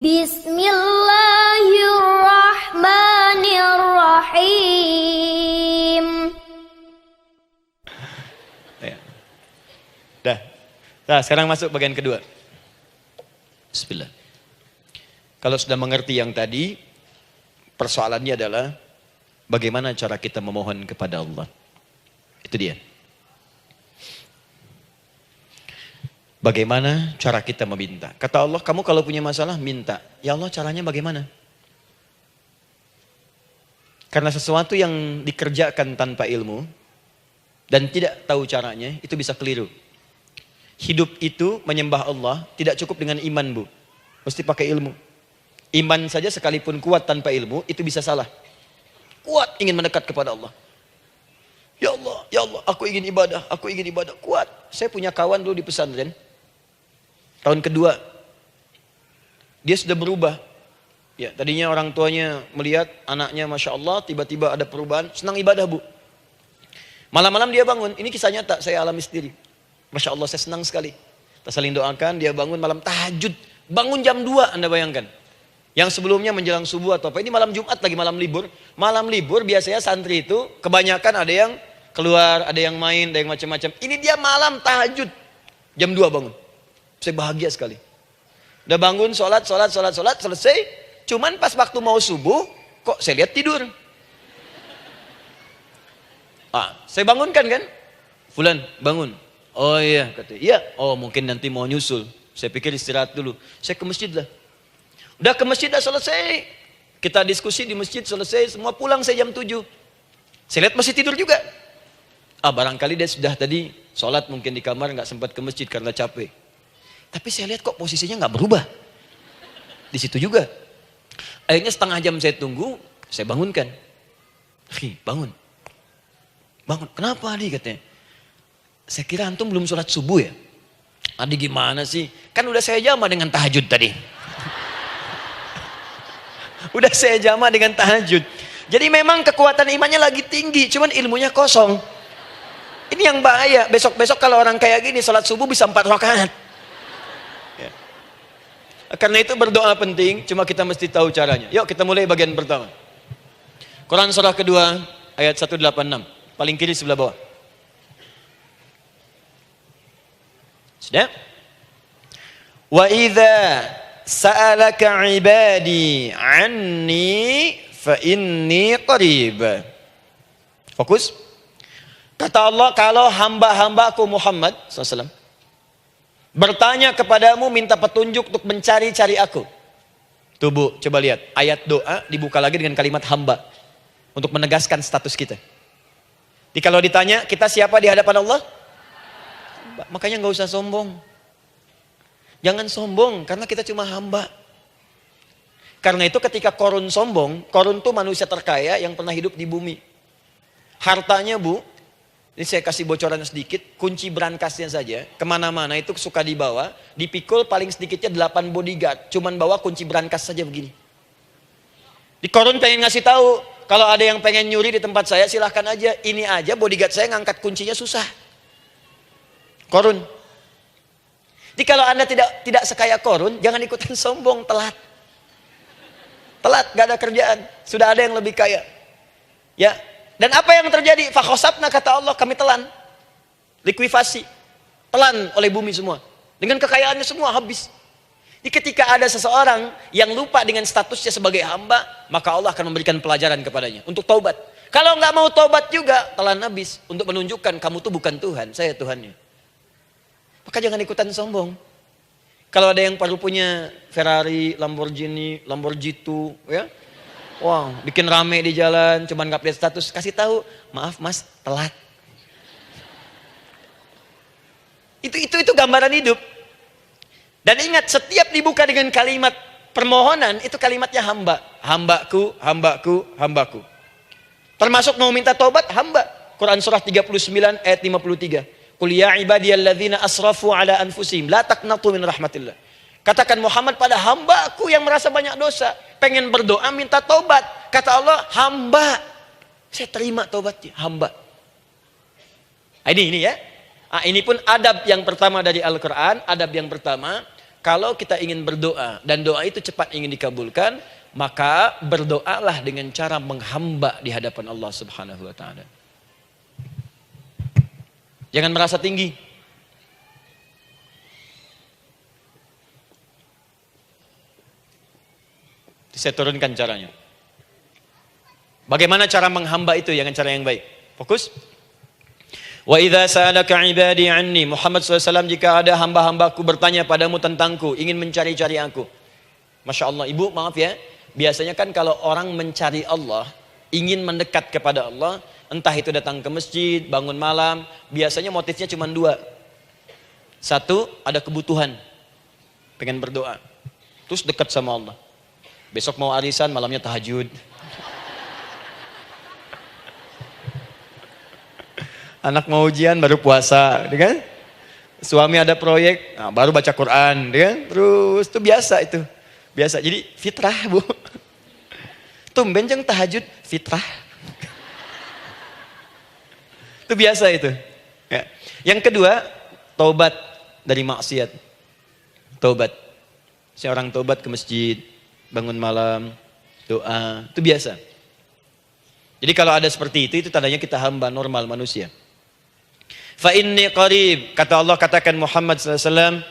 Bismillahirrahmanirrahim. Dah. Nah, sekarang masuk bagian kedua. Bismillah. Kalau sudah mengerti yang tadi, persoalannya adalah bagaimana cara kita memohon kepada Allah. Itu dia. Bagaimana cara kita meminta? Kata Allah, kamu kalau punya masalah, minta. Ya Allah, caranya bagaimana? Karena sesuatu yang dikerjakan tanpa ilmu dan tidak tahu caranya, itu bisa keliru. Hidup itu menyembah Allah tidak cukup dengan iman, Bu. Mesti pakai ilmu. Iman saja sekalipun kuat tanpa ilmu, itu bisa salah. Kuat ingin mendekat kepada Allah. Ya Allah, aku ingin ibadah, kuat. Saya punya kawan dulu di pesantren. Tahun kedua, dia sudah berubah. Ya, tadinya orang tuanya melihat anaknya, Masya Allah, tiba-tiba ada perubahan, senang ibadah, Bu. Malam-malam dia bangun, ini kisah nyata, saya alami sendiri. Masya Allah, saya senang sekali. Kita saling doakan, dia bangun malam tahajud. Bangun jam 2, Anda bayangkan. Yang sebelumnya menjelang subuh atau apa. Ini malam Jumat lagi, malam libur. Malam libur biasanya santri itu kebanyakan ada yang keluar, ada yang main, ada yang macam-macam. Ini dia malam tahajud. Jam 2 bangun. Saya bahagia sekali. Udah bangun, sholat, selesai. Cuman pas waktu mau subuh, kok saya lihat tidur. Saya bangunkan kan. Fulan, bangun. Oh iya, katanya. Iya, oh mungkin nanti mau nyusul. Saya pikir istirahat dulu. Saya ke masjid lah. Udah ke masjid, dah selesai. Kita diskusi di masjid, selesai. Semua pulang saya jam 7. Saya lihat masih tidur juga. Barangkali dia sudah tadi sholat mungkin di kamar, nggak sempat ke masjid karena capek. Tapi saya lihat kok posisinya nggak berubah. Di situ juga. Akhirnya setengah jam saya tunggu, saya bangunkan. Bangun. Kenapa Adi, katanya? Saya kira antum belum sholat subuh ya? Adi gimana sih? Kan udah saya jama dengan tahajud tadi. Udah saya jama dengan tahajud. Jadi memang kekuatan imannya lagi tinggi, cuman ilmunya kosong. Ini yang bahaya. Besok-besok kalau orang kayak gini sholat subuh bisa 4 rakaat. Ya. Karena itu berdoa penting, cuma kita mesti tahu caranya. Yuk kita mulai bagian pertama. Quran surah kedua ayat 186. Paling kiri sebelah bawah. Sudah? Wa idza sa'alaka 'ibadi 'anni fa inni qarib. Fokus. Kata Allah, kalau hamba-hambaku Muhammad SAW bertanya kepadamu, minta petunjuk untuk mencari-cari aku. Tuh Bu, coba lihat. Ayat doa dibuka lagi dengan kalimat hamba. Untuk menegaskan status kita. Jadi kalau ditanya, kita siapa di hadapan Allah? Hamba. Makanya nggak usah sombong. Jangan sombong, karena kita cuma hamba. Karena itu ketika Korun sombong, Korun tuh manusia terkaya yang pernah hidup di bumi. Hartanya Bu, ini saya kasih bocoran sedikit, kunci berangkasnya saja, kemana-mana itu suka dibawa, dipikul paling sedikitnya 8 bodyguard, cuman bawa kunci berangkas saja begini. Di Korun pengen ngasih tahu, kalau ada yang pengen nyuri di tempat saya silahkan aja, ini aja bodyguard saya ngangkat kuncinya susah. Korun. Jadi kalau Anda tidak sekaya Korun, jangan ikutan sombong, telat. Telat, gak ada kerjaan, sudah ada yang lebih kaya. Ya. Dan apa yang terjadi? Fakhosabna, kata Allah, kami telan. Likuifasi. Telan oleh bumi semua. Dengan kekayaannya semua habis. Jadi ketika ada seseorang yang lupa dengan statusnya sebagai hamba, maka Allah akan memberikan pelajaran kepadanya. Untuk taubat. Kalau nggak mau taubat juga, telan habis. Untuk menunjukkan kamu tuh bukan Tuhan, saya Tuhannya. Maka jangan ikutan sombong. Kalau ada yang perlu punya Ferrari, Lamborghini, Lamborghini, ya. Wow, bikin rame di jalan, cuman nggak update status, kasih tahu, maaf Mas, telat. Itu gambaran hidup. Dan ingat, setiap dibuka dengan kalimat permohonan, itu kalimatnya hamba. Hambaku, hambaku, hambaku. Termasuk mau minta tobat, hamba. Quran surah 39 ayat 53. Qul ya ibadiyalladzina asrafu ala anfusihim, la taqnatu min rahmatillah. Katakan Muhammad pada hambaku yang merasa banyak dosa, pengen berdoa minta taubat. Kata Allah, hamba. Saya terima taubatnya, hamba. Ini ya. Ini pun adab yang pertama dari Al-Quran. Adab yang pertama, kalau kita ingin berdoa dan doa itu cepat ingin dikabulkan, maka berdoalah dengan cara menghamba di hadapan Allah Subhanahu wa taala. Jangan merasa tinggi. Saya turunkan caranya. Bagaimana cara menghamba itu dengan cara yang baik? Fokus. Wa idza sa'alaka 'ibadi 'anni, Muhammad SAW, jika ada hamba-hambaku bertanya padamu tentangku, ingin mencari-cari aku. Masya Allah, ibu maaf ya, biasanya kan kalau orang mencari Allah, ingin mendekat kepada Allah, entah itu datang ke masjid, bangun malam, biasanya motifnya cuma dua. Satu, ada kebutuhan, pengen berdoa, terus dekat sama Allah. Besok mau arisan, malamnya tahajud. Anak mau ujian baru puasa, kan? Suami ada proyek, nah, baru baca Quran, kan? Terus itu biasa itu, biasa. Jadi fitrah bu. Tumben jeng tahajud, fitrah. Itu biasa itu. Ya. Yang kedua, taubat dari maksiat. Taubat. Seorang taubat ke masjid, bangun malam, doa, itu biasa. Jadi kalau ada seperti itu tandanya kita hamba normal manusia. Fa inni qarib, kata Allah, katakan Muhammad SAW,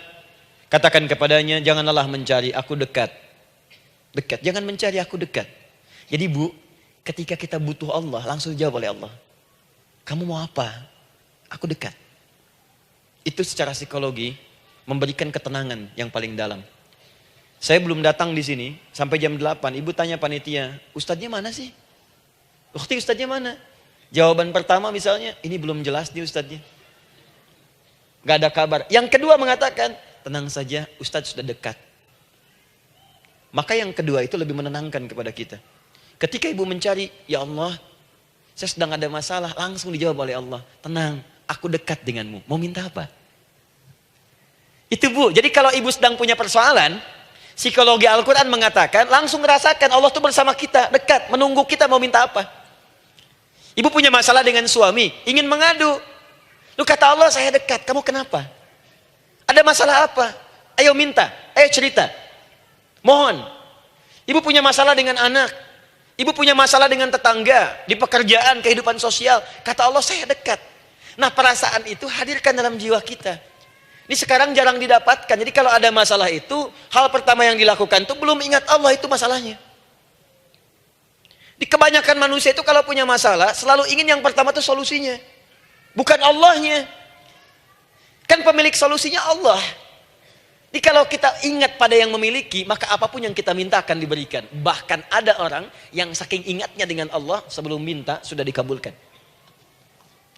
katakan kepadanya, janganlah mencari, aku dekat. Dekat, jangan mencari, aku dekat. Jadi bu, ketika kita butuh Allah, langsung jawab oleh Allah. Kamu mau apa? Aku dekat. Itu secara psikologi memberikan ketenangan yang paling dalam. Saya belum datang di sini sampai jam 8, ibu tanya panitia, ustadznya mana sih? Ukti, ustadznya mana? Jawaban pertama misalnya, ini belum jelas nih ustadznya. Gak ada kabar. Yang kedua mengatakan, tenang saja, ustadz sudah dekat. Maka yang kedua itu lebih menenangkan kepada kita. Ketika ibu mencari, ya Allah, saya sedang ada masalah, langsung dijawab oleh Allah. Tenang, aku dekat denganmu. Mau minta apa? Itu bu, jadi kalau ibu sedang punya persoalan, psikologi Al-Quran mengatakan, langsung rasakan Allah tuh bersama kita, dekat, menunggu kita mau minta apa. Ibu punya masalah dengan suami, ingin mengadu. Lu kata Allah, saya dekat, kamu kenapa? Ada masalah apa? Ayo minta, ayo cerita. Mohon. Ibu punya masalah dengan anak. Ibu punya masalah dengan tetangga, di pekerjaan, kehidupan sosial. Kata Allah, saya dekat. Nah perasaan itu hadirkan dalam jiwa kita. Ini sekarang jarang didapatkan. Jadi kalau ada masalah itu, hal pertama yang dilakukan itu belum ingat Allah itu masalahnya. Di kebanyakan manusia itu kalau punya masalah, selalu ingin yang pertama itu solusinya. Bukan Allahnya. Kan pemilik solusinya Allah. Jadi kalau kita ingat pada yang memiliki, maka apapun yang kita minta akan diberikan. Bahkan ada orang yang saking ingatnya dengan Allah, sebelum minta sudah dikabulkan.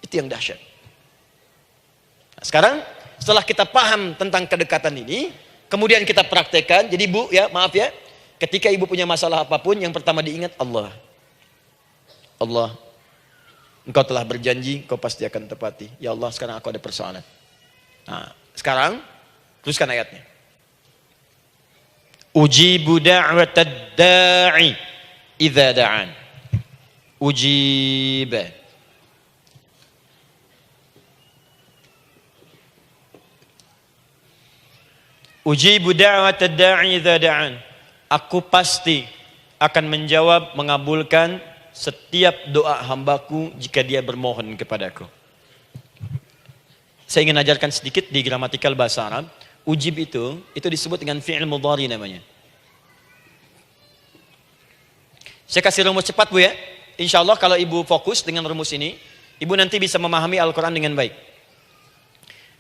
Itu yang dahsyat. Nah, sekarang setelah kita paham tentang kedekatan ini, kemudian kita praktekkan. Jadi bu, ya maaf ya, ketika ibu punya masalah apapun, yang pertama diingat Allah. Allah, Engkau telah berjanji, Engkau pasti akan tepati. Ya Allah, sekarang aku ada persoalan. Nah, sekarang teruskan ayatnya. Ujibu da'watad da'i idza da'an. Ujib. Ujibu da'watad da'i idza da'an. Aku pasti akan menjawab, mengabulkan setiap doa hambaku jika dia bermohon kepadaku. Saya ingin ajarkan sedikit di gramatikal bahasa Arab. Ujib itu disebut dengan fi'il mudhari namanya. Saya kasih rumus cepat bu ya. Insya Allah kalau ibu fokus dengan rumus ini, ibu nanti bisa memahami Al-Quran dengan baik.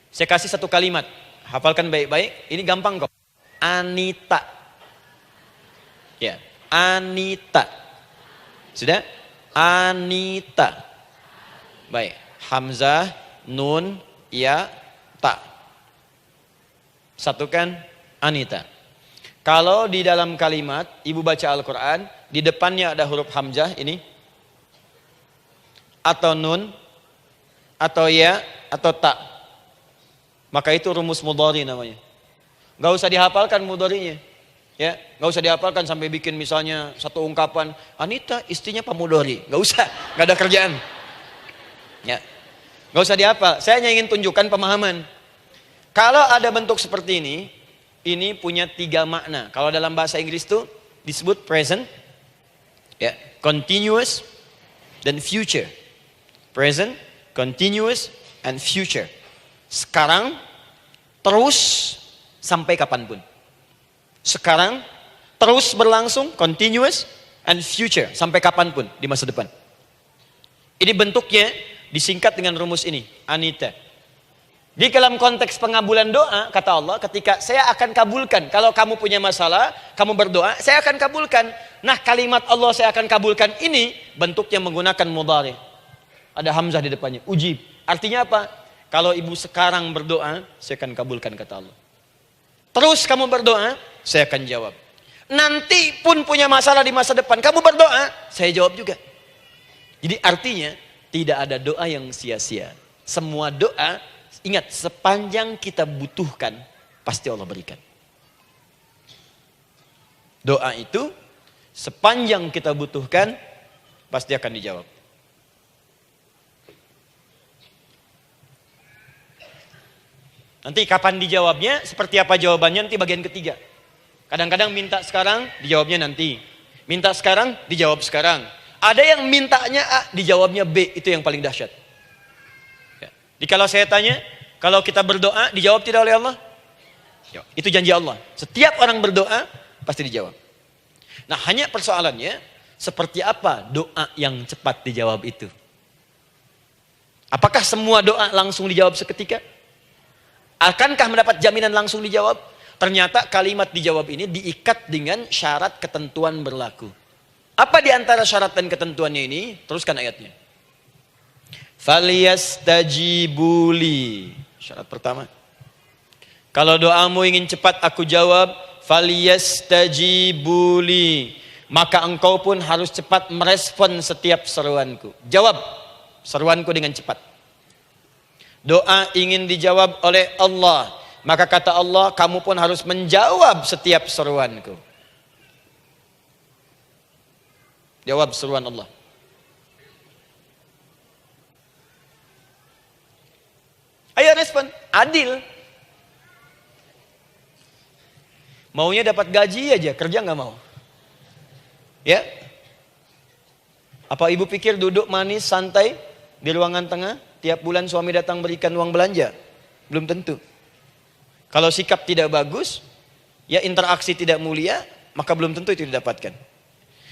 Saya kasih satu kalimat, hafalkan baik-baik. Ini gampang kok. Anita. Ya, Anita. Sudah? Anita. Baik. Hamzah, nun, ya, ta. Satukan Anita. Kalau di dalam kalimat ibu baca Al-Quran, di depannya ada huruf hamzah ini, atau nun, atau ya, atau ta, maka itu rumus mudhari namanya. Gak usah dihafalkan mudharinya. Ya, nggak usah dihafalkan sampai bikin misalnya satu ungkapan, Anita istrinya Pak Mudhari, nggak usah, nggak ada kerjaan. Ya, nggak usah dihafal. Saya hanya ingin tunjukkan pemahaman. Kalau ada bentuk seperti ini, ini punya 3 makna. Kalau dalam bahasa Inggris itu disebut present, ya, continuous, dan future. Present, continuous, and future. Sekarang, terus, sampai kapanpun. Sekarang, terus berlangsung, continuous, and future, sampai kapanpun di masa depan. Ini bentuknya disingkat dengan rumus ini, Anita. Di dalam konteks pengabulan doa, kata Allah, ketika saya akan kabulkan. Kalau kamu punya masalah, kamu berdoa, saya akan kabulkan. Nah, kalimat Allah saya akan kabulkan ini bentuknya menggunakan mudhari. Ada hamzah di depannya, ujib. Artinya apa? Kalau ibu sekarang berdoa, saya akan kabulkan, kata Allah. Terus kamu berdoa, saya akan jawab. Nanti pun punya masalah di masa depan, kamu berdoa, saya jawab juga. Jadi artinya tidak ada doa yang sia-sia. Semua doa, ingat, sepanjang kita butuhkan, pasti Allah berikan. Doa itu, sepanjang kita butuhkan, pasti akan dijawab. Nanti kapan dijawabnya, seperti apa jawabannya, nanti bagian ketiga. Kadang-kadang minta sekarang, dijawabnya nanti. Minta sekarang, dijawab sekarang. Ada yang mintanya A, dijawabnya B, itu yang paling dahsyat. Jadi kalau saya tanya, kalau kita berdoa, dijawab tidak oleh Allah? Itu janji Allah. Setiap orang berdoa, pasti dijawab. Nah, hanya persoalannya, seperti apa doa yang cepat dijawab itu? Apakah semua doa langsung dijawab seketika? Akankah mendapat jaminan langsung dijawab? Ternyata kalimat dijawab ini diikat dengan syarat ketentuan berlaku. Apa di antara syarat dan ketentuannya ini? Teruskan ayatnya. Falyastajibuli. Syarat pertama. Kalau doamu ingin cepat aku jawab, falyastajibuli. Maka engkau pun harus cepat merespon setiap seruanku. Jawab seruanku dengan cepat. Doa ingin dijawab oleh Allah, maka kata Allah, kamu pun harus menjawab setiap seruanku. Jawab seruan Allah. Ayo respon, adil. Maunya dapat gaji aja, kerja nggak mau. Ya? Apa ibu pikir duduk manis, santai di ruangan tengah, tiap bulan suami datang berikan uang belanja? Belum tentu. Kalau sikap tidak bagus, ya interaksi tidak mulia, maka belum tentu itu didapatkan.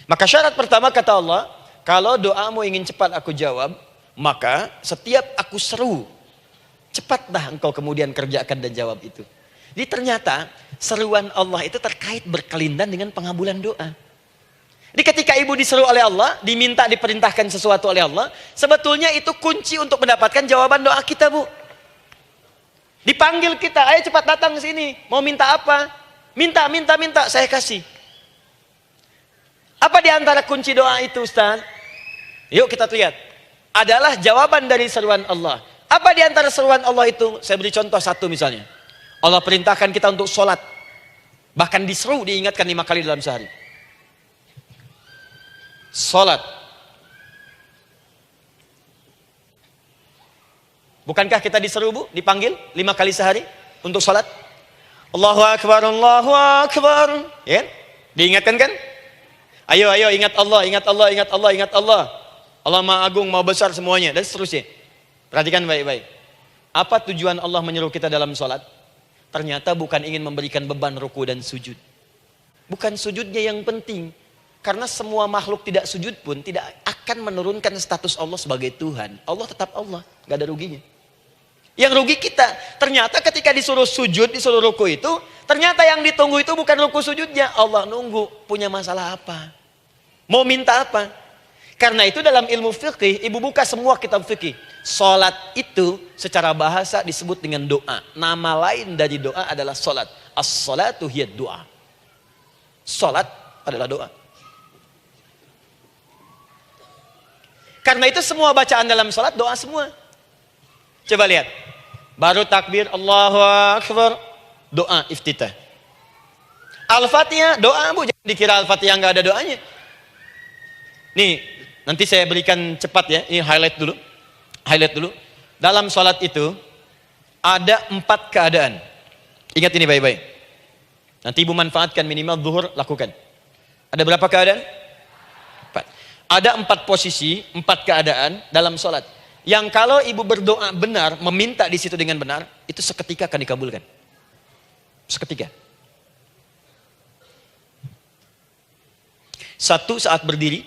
Maka syarat pertama kata Allah, kalau doamu ingin cepat aku jawab, maka setiap aku seru, cepatlah engkau kemudian kerjakan dan jawab itu. Jadi ternyata seruan Allah itu terkait berkelindan dengan pengabulan doa. Jadi ketika ibu diseru oleh Allah, diminta diperintahkan sesuatu oleh Allah, sebetulnya itu kunci untuk mendapatkan jawaban doa kita, Bu. Dipanggil kita, ayo cepat datang ke sini, mau minta apa? Minta, saya kasih. Apa di antara kunci doa itu, Ustaz? Yuk kita lihat. Adalah jawaban dari seruan Allah. Apa di antara seruan Allah itu? Saya beri contoh satu misalnya. Allah perintahkan kita untuk sholat. Bahkan diseru, diingatkan 5 kali dalam sehari. Sholat. Bukankah kita diseru, Bu? Dipanggil 5 kali sehari untuk sholat? Allahu Akbar, Allahu Akbar. Ya? Diingatkan kan? Ayo ingat Allah, ingat Allah, ingat Allah, ingat Allah. Allah Maha Agung, Maha Besar semuanya. Dan seterusnya. Perhatikan baik-baik. Apa tujuan Allah menyuruh kita dalam sholat? Ternyata bukan ingin memberikan beban ruku dan sujud. Bukan sujudnya yang penting. Karena semua makhluk tidak sujud pun tidak akan menurunkan status Allah sebagai Tuhan. Allah tetap Allah, gak ada ruginya. Yang rugi kita, ternyata ketika disuruh sujud, disuruh ruku itu, ternyata yang ditunggu itu bukan ruku sujudnya. Allah nunggu, punya masalah apa? Mau minta apa? Karena itu dalam ilmu fikih, ibu buka semua kitab fikih. Salat itu secara bahasa disebut dengan doa. Nama lain dari doa adalah salat. As-salatu hiya doa. Salat adalah doa. Karena itu semua bacaan dalam salat doa semua. Coba lihat. Baru takbir Allahu Akbar, doa iftitah. Al-Fatihah doa, Bu, jangan dikira Al-Fatihah enggak ada doanya. Nih, nanti saya berikan cepat ya. Ini highlight dulu. Highlight dulu. Dalam salat itu ada 4 keadaan. Ingat ini baik-baik. Nanti ibu manfaatkan minimal zuhur, lakukan. Ada berapa keadaan? 4. Ada 4 posisi, 4 keadaan dalam sholat. Yang kalau ibu berdoa benar, meminta di situ dengan benar, itu seketika akan dikabulkan. Seketika. 1 saat berdiri.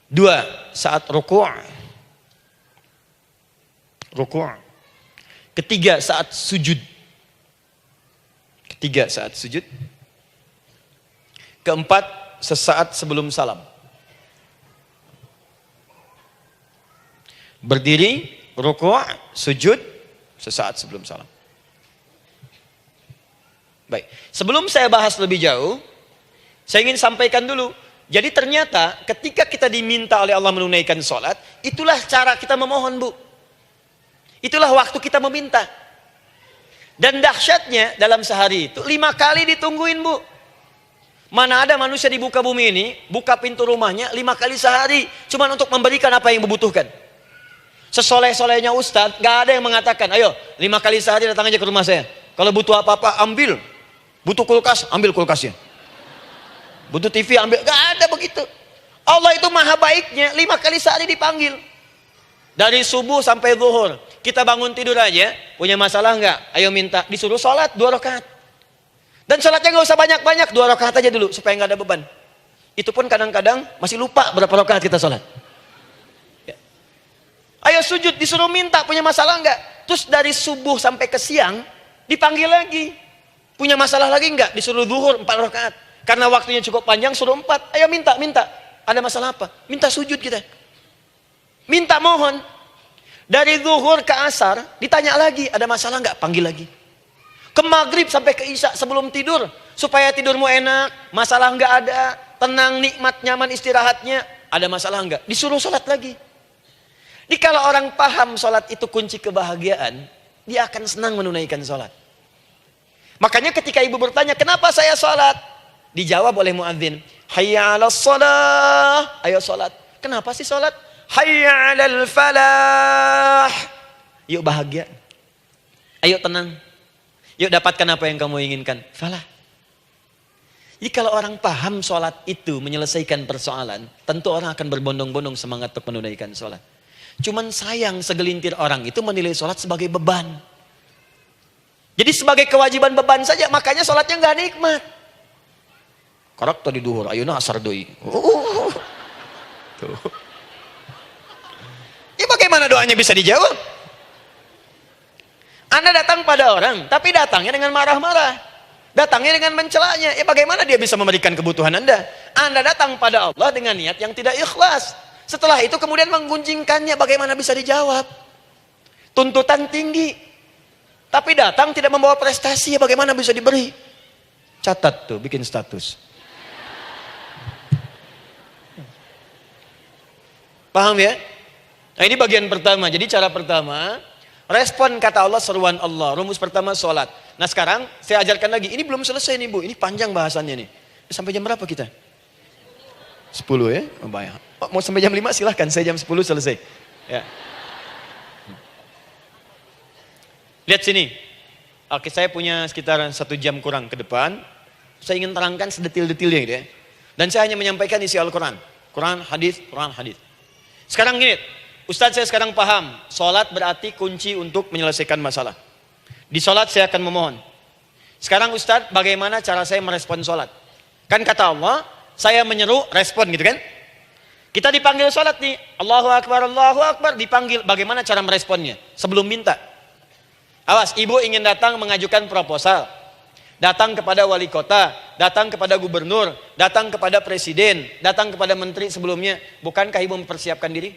2 saat ruku'. 3 saat sujud. 4 sesaat sebelum salam. Berdiri, ruku', sujud, sesaat sebelum salam. Baik, sebelum saya bahas lebih jauh, saya ingin sampaikan dulu. Jadi ternyata ketika kita diminta oleh Allah menunaikan sholat, itulah cara kita memohon, Bu. Itulah waktu kita meminta. Dan dahsyatnya dalam sehari itu 5 kali ditungguin, Bu. Mana ada manusia di muka bumi ini buka pintu rumahnya 5 kali sehari cuma untuk memberikan apa yang dibutuhkan. Sesoleh-solehnya Ustadz, gak ada yang mengatakan, ayo 5 kali sehari datang aja ke rumah saya. Kalau butuh apa-apa ambil. Butuh kulkas, ambil kulkasnya. Butuh TV, ambil. Gak ada begitu. Allah itu maha baiknya, 5 kali sehari dipanggil. Dari subuh sampai zuhur. Kita bangun tidur aja, punya masalah nggak? Ayo minta, disuruh sholat 2 rakaat. Dan sholatnya nggak usah banyak-banyak, 2 rakaat aja dulu supaya nggak ada beban. Itu pun kadang-kadang masih lupa berapa rakaat kita sholat. Ya. Ayo sujud, disuruh minta, punya masalah nggak? Terus dari subuh sampai ke siang dipanggil lagi, punya masalah lagi nggak? Disuruh zuhur 4 rakaat. Karena waktunya cukup panjang, suruh 4. Ayo minta. Ada masalah apa? Minta sujud kita. Minta mohon. Dari zuhur ke asar, ditanya lagi, ada masalah nggak? Panggil lagi. Ke maghrib sampai ke isya sebelum tidur, supaya tidurmu enak, masalah nggak ada, tenang, nikmat, nyaman istirahatnya, ada masalah nggak? Disuruh sholat lagi. Jadi kalau orang paham sholat itu kunci kebahagiaan, dia akan senang menunaikan sholat. Makanya ketika ibu bertanya, kenapa saya sholat? Dijawab oleh muadzin, hayya 'alas shalah, ayo sholat. Kenapa sih sholat? Hayya 'alal falah. Yuk bahagia. Ayo tenang. Yuk dapatkan apa yang kamu inginkan. Falah. Jadi kalau orang paham sholat itu menyelesaikan persoalan, tentu orang akan berbondong-bondong semangat untuk menunaikan sholat. Cuman sayang segelintir orang itu menilai sholat sebagai beban. Jadi sebagai kewajiban beban saja, makanya sholatnya nggak nikmat. Karakter di duhur, ayeuna asar deui. Tuh. Ya bagaimana doanya bisa dijawab? Anda datang pada orang, tapi datangnya dengan marah-marah. Datangnya dengan mencelanya. Ya bagaimana dia bisa memberikan kebutuhan Anda? Anda datang pada Allah dengan niat yang tidak ikhlas. Setelah itu kemudian menggunjingkannya, bagaimana bisa dijawab? Tuntutan tinggi. Tapi datang tidak membawa prestasi, ya bagaimana bisa diberi? Catat tuh, bikin status. Paham ya? Nah ini bagian pertama. Jadi cara pertama, respon kata Allah, seruan Allah. Rumus pertama sholat. Nah sekarang saya ajarkan lagi. Ini belum selesai nih Bu. Ini panjang bahasannya nih. Sampai jam berapa kita? 10 ya? Oh, banyak. Oh, mau sampai jam 5 silahkan. Saya jam 10 selesai. Ya. Lihat sini. Oke, saya punya sekitar 1 jam kurang ke depan. Saya ingin terangkan sedetil-detilnya gitu ya. Dan saya hanya menyampaikan isi Al-Quran. Quran, hadis, Quran, hadis. Sekarang gini, Ustadz saya sekarang paham, sholat berarti kunci untuk menyelesaikan masalah. Di sholat saya akan memohon. Sekarang Ustadz, bagaimana cara saya merespon sholat? Kan kata Allah, saya menyeru, respon gitu kan? Kita dipanggil sholat nih, Allahu Akbar, dipanggil. Bagaimana cara meresponnya? Sebelum minta. Awas, ibu ingin datang mengajukan proposal. Datang kepada wali kota, datang kepada gubernur, datang kepada presiden, datang kepada menteri sebelumnya. Bukankah ibu mempersiapkan diri?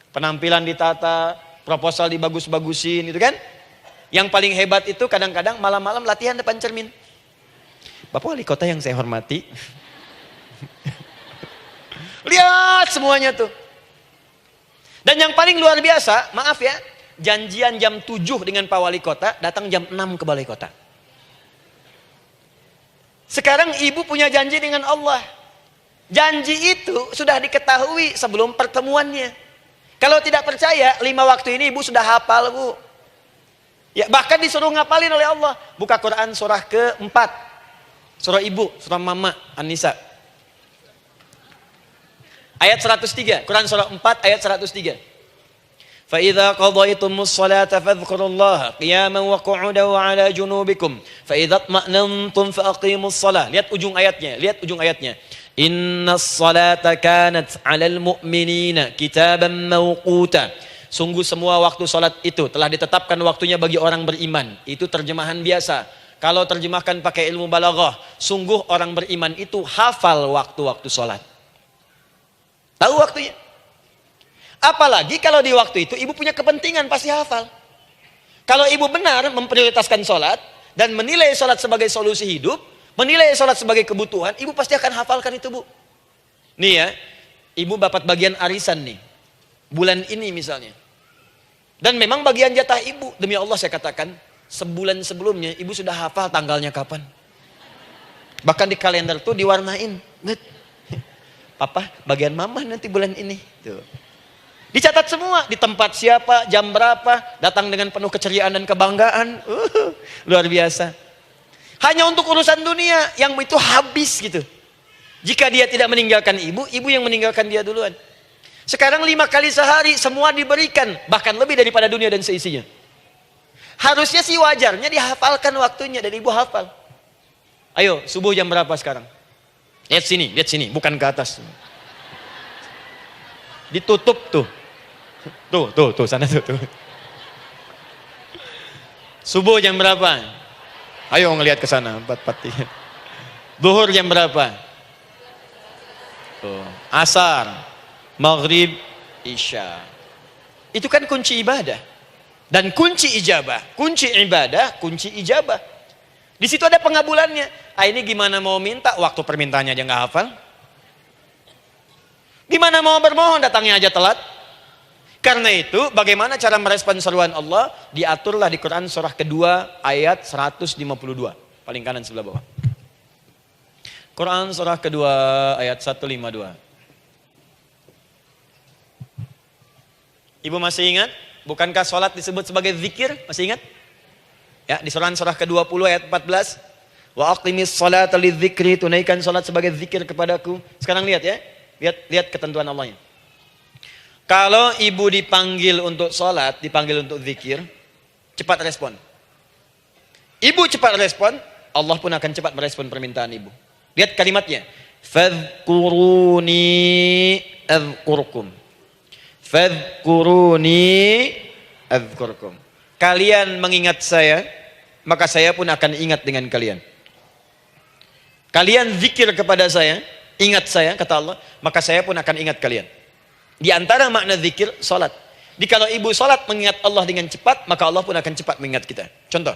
Penampilan ditata, proposal dibagus-bagusin gitu kan? Yang paling hebat itu kadang-kadang malam-malam latihan depan cermin. Bapak wali kota yang saya hormati. Lihat semuanya tuh. Dan yang paling luar biasa, maaf ya, janjian jam 7 dengan Pak Wali Kota, datang jam 6 ke Balai Kota. Sekarang ibu punya janji dengan Allah. Janji itu sudah diketahui sebelum pertemuannya. Kalau tidak percaya, 5 waktu ini ibu sudah hafal Bu. Ya, bahkan disuruh ngapalin oleh Allah. Buka Quran surah keempat. Surah ibu, surah mama, An-Nisa. Ayat 103, Quran surah 4 ayat 103. فَإِذَا قَضَيْتُمُ الصَّلَاةَ فَاذْكُرُوا اللَّهَ قِيَامًا وَقُعُودًا وَعَلَى جُنُوبِكُمْ فَإِذَا اطْمَأْنَنْتُمْ فَأَقِيمُوا الصَّلَاةَ. Lihat ujung ayatnya. Innas salata kanat 'alal mu'minina kitaban mawquta. Sungguh semua waktu salat itu telah ditetapkan waktunya bagi orang beriman. Itu terjemahan biasa. Kalau terjemahkan pakai ilmu balaghah, sungguh orang beriman itu hafal waktu-waktu salat. Tahu waktunya. Apalagi kalau di waktu itu ibu punya kepentingan, pasti hafal. Kalau ibu benar memprioritaskan sholat dan menilai sholat sebagai solusi hidup, menilai sholat sebagai kebutuhan, ibu pasti akan hafalkan itu, Bu. Nih ya, ibu dapat bagian arisan nih, bulan ini misalnya. Dan memang bagian jatah ibu, demi Allah saya katakan, sebulan sebelumnya ibu sudah hafal tanggalnya kapan. Bahkan di kalender tuh diwarnain. Papa, bagian mama nanti bulan ini. Tuh. Dicatat semua, di tempat siapa, jam berapa, datang dengan penuh keceriaan dan kebanggaan. Luar biasa. Hanya untuk urusan dunia, yang itu habis gitu. Jika dia tidak meninggalkan ibu, ibu yang meninggalkan dia duluan. Sekarang 5 kali sehari, semua diberikan, bahkan lebih daripada dunia dan seisinya. Harusnya sih wajarnya dihafalkan waktunya, dan ibu hafal. Ayo, subuh jam berapa sekarang? Lihat sini, bukan ke atas. Ditutup tuh. Tuh, sana tuh. Subuh jam berapa? Ayo ngelihat ke sana, 4:43. Zuhur jam berapa? Tuh, asar, maghrib, isya. Itu kan kunci ibadah. Dan kunci ijabah, kunci ibadah, kunci ijabah. Di situ ada pengabulannya. Ini gimana mau minta, waktu permintaannya aja nggak hafal. Gimana mau bermohon, datangnya aja telat. Karena itu, bagaimana cara merespon seruan Allah? Diaturlah di Quran surah kedua ayat 152. Paling kanan sebelah bawah. Quran surah kedua ayat 152. Ibu masih ingat? Bukankah sholat disebut sebagai zikir? Masih ingat? Ya, di surah ke-20 ayat 14. Wa aqimis sholata lidzikri, tunaikan sholat sebagai zikir kepadaku. Sekarang lihat ya. Lihat ketentuan Allahnya. Kalau ibu dipanggil untuk sholat, dipanggil untuk zikir, cepat respon. Ibu cepat respon, Allah pun akan cepat merespon permintaan ibu. Lihat kalimatnya. Fadhkuruni adzkurkum. Fadhkuruni adzkurkum. Kalian mengingat saya, maka saya pun akan ingat dengan kalian. Kalian zikir kepada saya, ingat saya, kata Allah, maka saya pun akan ingat kalian. Di antara makna zikir, salat. Kalau ibu salat mengingat Allah dengan cepat, maka Allah pun akan cepat mengingat kita. Contoh.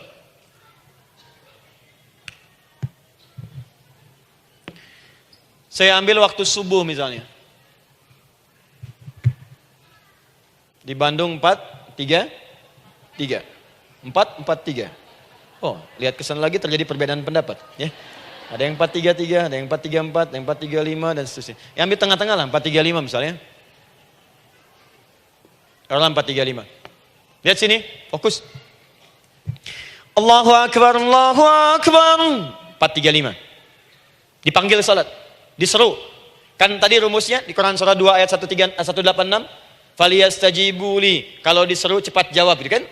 Saya ambil waktu subuh misalnya. Di Bandung 4:33. 4:43. Oh, lihat kesan lagi terjadi perbedaan pendapat. Ya. Ada yang 4:33, ada yang 4:34, ada yang 4:35 dan seterusnya. Yang ambil tengah-tengah lah, 4:35 misalnya. Kalau 4:35. Lihat sini, fokus. Allahu Akbar, Allahu Akbar. 4:35. Dipanggil salat, diseru. Kan tadi rumusnya di Quran surah 2 ayat 186. Faliyastajibuli. Kalau diseru cepat jawab, gitu kan?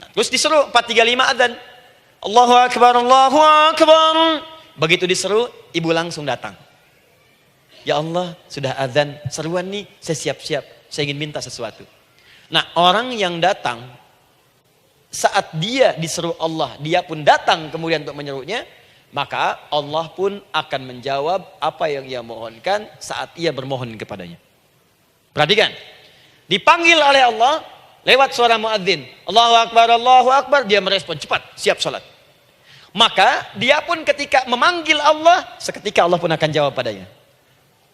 Nah, terus diseru 4:35 adzan. Allahu Akbar, Allahu Akbar. Begitu diseru, ibu langsung datang. Ya Allah, sudah adzan, seruan nih, saya siap-siap, saya ingin minta sesuatu. Nah, orang yang datang saat dia diseru Allah, dia pun datang kemudian untuk menyerunya, maka Allah pun akan menjawab apa yang ia mohonkan saat ia bermohon kepadanya. Perhatikan, dipanggil oleh Allah lewat suara muadzin, Allahu Akbar, dia merespon cepat, siap salat. Maka dia pun ketika memanggil Allah, seketika Allah pun akan jawab padanya.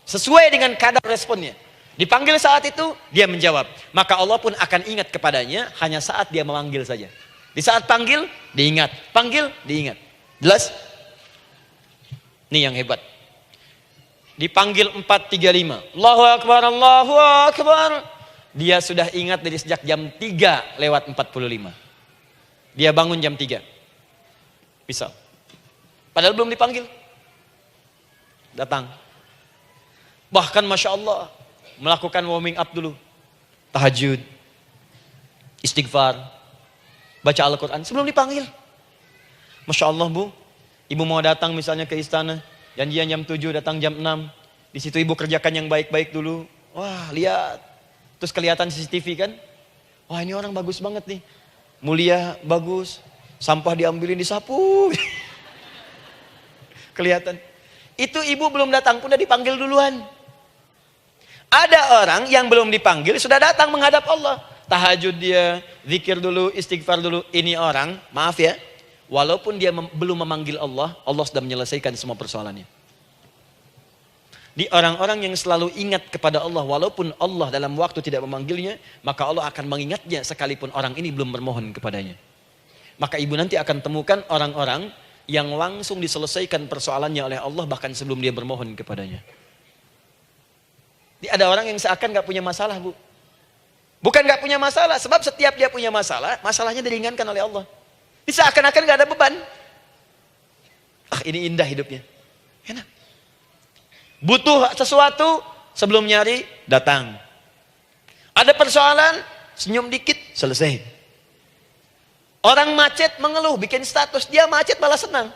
Sesuai dengan kadar responnya. Dipanggil saat itu, dia menjawab. Maka Allah pun akan ingat kepadanya hanya saat dia memanggil saja. Di saat panggil, diingat. Panggil, diingat. Jelas? Ini yang hebat. Dipanggil 4:35. Allahu Akbar, Allahu Akbar. Dia sudah ingat dari sejak jam 3 lewat 45. Dia bangun jam 3. Misal. Padahal belum dipanggil. Datang. Bahkan Masya Allah, melakukan warming up dulu. Tahajud. Istighfar. Baca Al-Quran sebelum dipanggil. Masya Allah Bu, ibu mau datang misalnya ke istana, janjian jam 7, datang jam 6. Di situ ibu kerjakan yang baik-baik dulu. Wah, lihat. Terus kelihatan CCTV kan? Wah, ini orang bagus banget nih. Mulia, bagus. Sampah diambilin, disapu. Kelihatan. Itu ibu belum datang pun udah dipanggil duluan. Ada orang yang belum dipanggil sudah datang menghadap Allah. Tahajud dia, zikir dulu, istighfar dulu. Ini orang, maaf ya, walaupun dia belum memanggil Allah, Allah sudah menyelesaikan semua persoalannya. Di orang-orang yang selalu ingat kepada Allah, walaupun Allah dalam waktu tidak memanggilnya, maka Allah akan mengingatnya sekalipun orang ini belum bermohon kepadanya. Maka ibu nanti akan temukan orang-orang yang langsung diselesaikan persoalannya oleh Allah bahkan sebelum dia bermohon kepadanya. Ada orang yang seakan gak punya masalah Bu. Bukan gak punya masalah, sebab setiap dia punya masalah, masalahnya diringankan oleh Allah. Seakan-akan gak ada beban. Ah, ini indah hidupnya. Enak. Butuh sesuatu, sebelum nyari, datang. Ada persoalan, senyum dikit, selesai. Orang macet mengeluh, bikin status, dia macet malah senang.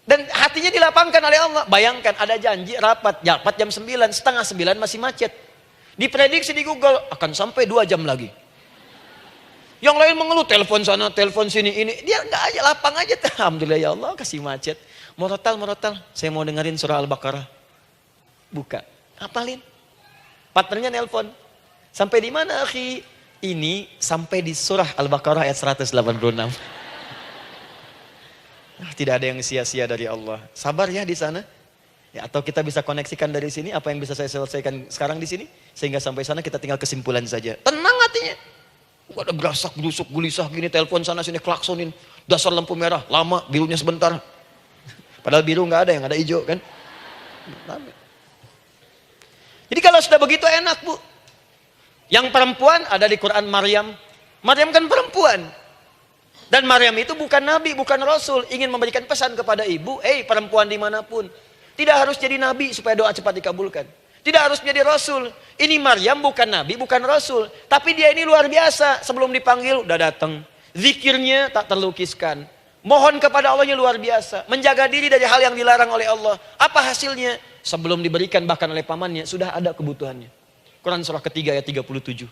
Dan hatinya dilapangkan oleh Allah. Bayangkan ada janji rapat jam 9, setengah 9 masih macet. Diprediksi di Google akan sampai 2 jam lagi. Yang lain mengeluh, telepon sana, telepon sini, ini. Dia enggak aja, lapang aja. Alhamdulillah ya Allah, kasih macet. Morotal, saya mau dengerin surah Al-Baqarah. Buka, hafalin. Partnernya nelpon. Sampai di mana akhi? Ini sampai di surah Al-Baqarah ayat 186. Tidak ada yang sia-sia dari Allah. Sabar ya di sana. Ya, atau kita bisa koneksikan dari sini apa yang bisa saya selesaikan sekarang di sini sehingga sampai sana kita tinggal kesimpulan saja. Tenang hatinya. Ada gerasak, gerusuk, gelisah gini, telepon sana sini, klaksonin, dasar lampu merah, lama, birunya sebentar. Padahal biru nggak ada, yang ada hijau kan. Jadi kalau sudah begitu enak Bu. Yang perempuan ada di Quran Maryam. Maryam kan perempuan. Dan Maryam itu bukan nabi, bukan rasul. Ingin memberikan pesan kepada ibu, perempuan dimanapun. Tidak harus jadi nabi supaya doa cepat dikabulkan. Tidak harus jadi rasul. Ini Maryam bukan nabi, bukan rasul. Tapi dia ini luar biasa. Sebelum dipanggil udah datang. Zikirnya tak terlukiskan. Mohon kepada Allahnya luar biasa. Menjaga diri dari hal yang dilarang oleh Allah. Apa hasilnya? Sebelum diberikan bahkan oleh pamannya sudah ada kebutuhannya. Quran surah ketiga ayat 37.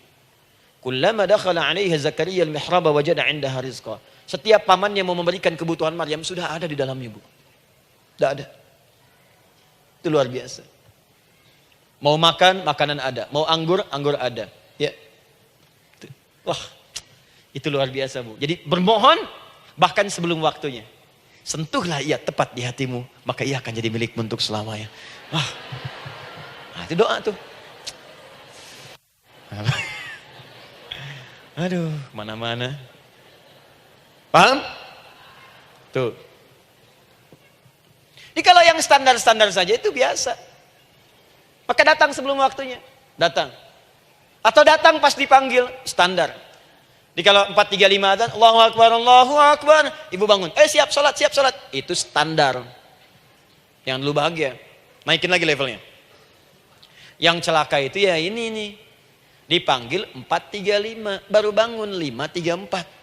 Kullama dakhala 'alaiha Zakaria al-mihraba wajada 'indaha rizqa. Setiap pamannya mau memberikan kebutuhan Maryam sudah ada di dalamnya Bu. Sudah ada. Itu luar biasa. Mau makan, makanan ada. Mau anggur, anggur ada. Ya. Wah, itu luar biasa Bu. Jadi bermohon bahkan sebelum waktunya. Sentuhlah ia tepat di hatimu, maka ia akan jadi milikmu untuk selamanya. Wah, nah, itu doa tuh. Aduh, mana-mana. Paham? Tuh. Jadi kalau yang standar-standar saja itu biasa. Maka datang sebelum waktunya. Datang. Atau datang pas dipanggil. Standar. Jadi kalau 4.35 adzan, Allahu Akbar, Allahu Akbar. Ibu bangun. Siap sholat, siap sholat. Itu standar. Yang dulu bahagia. Naikin lagi levelnya. Yang celaka itu ya ini nih. Dipanggil 4.35. Baru bangun 5.34.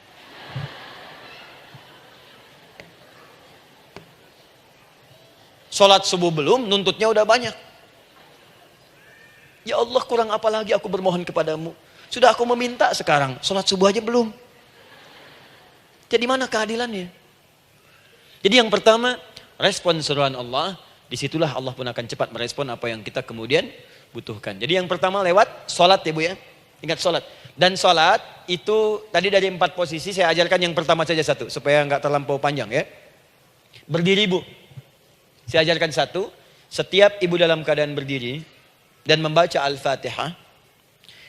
Sholat subuh belum, nuntutnya udah banyak. Ya Allah, kurang apa lagi aku bermohon kepadamu. Sudah aku meminta sekarang, sholat subuh aja belum. Jadi mana keadilannya? Jadi yang pertama, respon seruan Allah. Disitulah Allah pun akan cepat merespon apa yang kita kemudian butuhkan. Jadi yang pertama lewat sholat ya Bu ya. Ingat sholat. Dan sholat itu tadi dari 4 posisi saya ajarkan yang pertama saja satu. Supaya nggak terlampau panjang ya. Berdiri Bu. Saya ajarkan satu, setiap ibu dalam keadaan berdiri dan membaca Al-Fatihah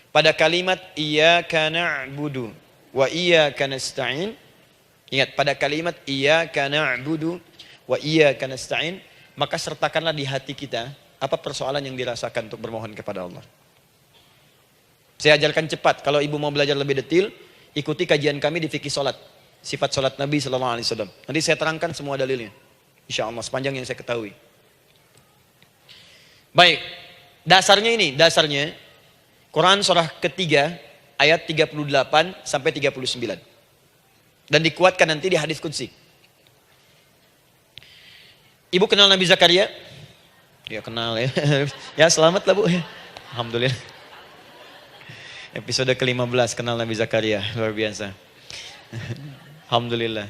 pada kalimat iyyaka na'budu wa iyyaka nasta'in. Ingat, pada kalimat iyyaka na'budu wa iyyaka nasta'in, maka sertakanlah di hati kita apa persoalan yang dirasakan untuk bermohon kepada Allah. Saya ajarkan cepat, kalau ibu mau belajar lebih detail, ikuti kajian kami di Fikih Salat. Sifat sholat Nabi Sallallahu Alaihi Wasallam. Nanti saya terangkan semua dalilnya. Insya Allah sepanjang yang saya ketahui. Baik, dasarnya Quran surah ketiga ayat 38 sampai 39. Dan dikuatkan nanti di hadis qudsi. Ibu kenal Nabi Zakaria? Ya kenal ya. Ya selamat lah Bu. Alhamdulillah. Episode ke-15 kenal Nabi Zakaria. Luar biasa. Alhamdulillah.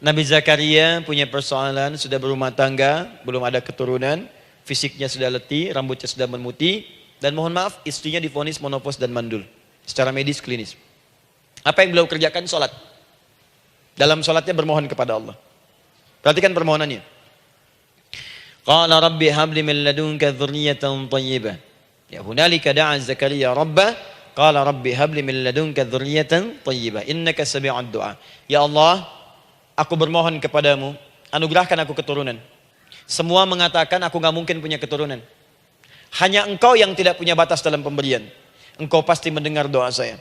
Nabi Zakaria punya persoalan, sudah berumah tangga, belum ada keturunan, fisiknya sudah letih, rambutnya sudah memutih, dan mohon maaf istrinya divonis menopause dan mandul. Secara medis klinis. Apa yang beliau kerjakan? Sholat. Dalam sholatnya bermohon kepada Allah. Perhatikan permohonannya. Qala rabbi habli min ladunka dzurriyyatan thayyibah. Ya hunalika da'a Zakaria rabbah. Qala rabbi habli min ladunka dzurriyyatan thayyibah. Innaka sami'ud du'a. Ya Allah, aku bermohon kepadamu, anugerahkan aku keturunan. Semua mengatakan aku gak mungkin punya keturunan. Hanya engkau yang tidak punya batas dalam pemberian. Engkau pasti mendengar doa saya.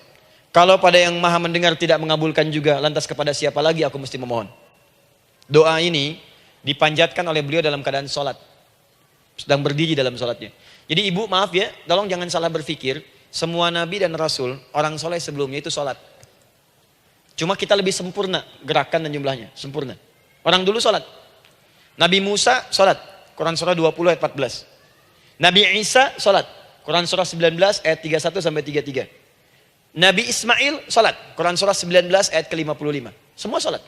Kalau pada yang maha mendengar tidak mengabulkan juga, lantas kepada siapa lagi aku mesti memohon? Doa ini dipanjatkan oleh beliau dalam keadaan sholat. Sedang berdiri dalam sholatnya. Jadi ibu maaf ya, tolong jangan salah berpikir. Semua nabi dan rasul, orang soleh sebelumnya itu sholat. Cuma kita lebih sempurna gerakan dan jumlahnya. Sempurna. Orang dulu sholat. Nabi Musa sholat. Quran surah 20 ayat 14. Nabi Isa sholat. Quran surah 19 ayat 31 sampai 33. Nabi Ismail sholat. Quran surah 19 ayat ke-55. Semua sholat.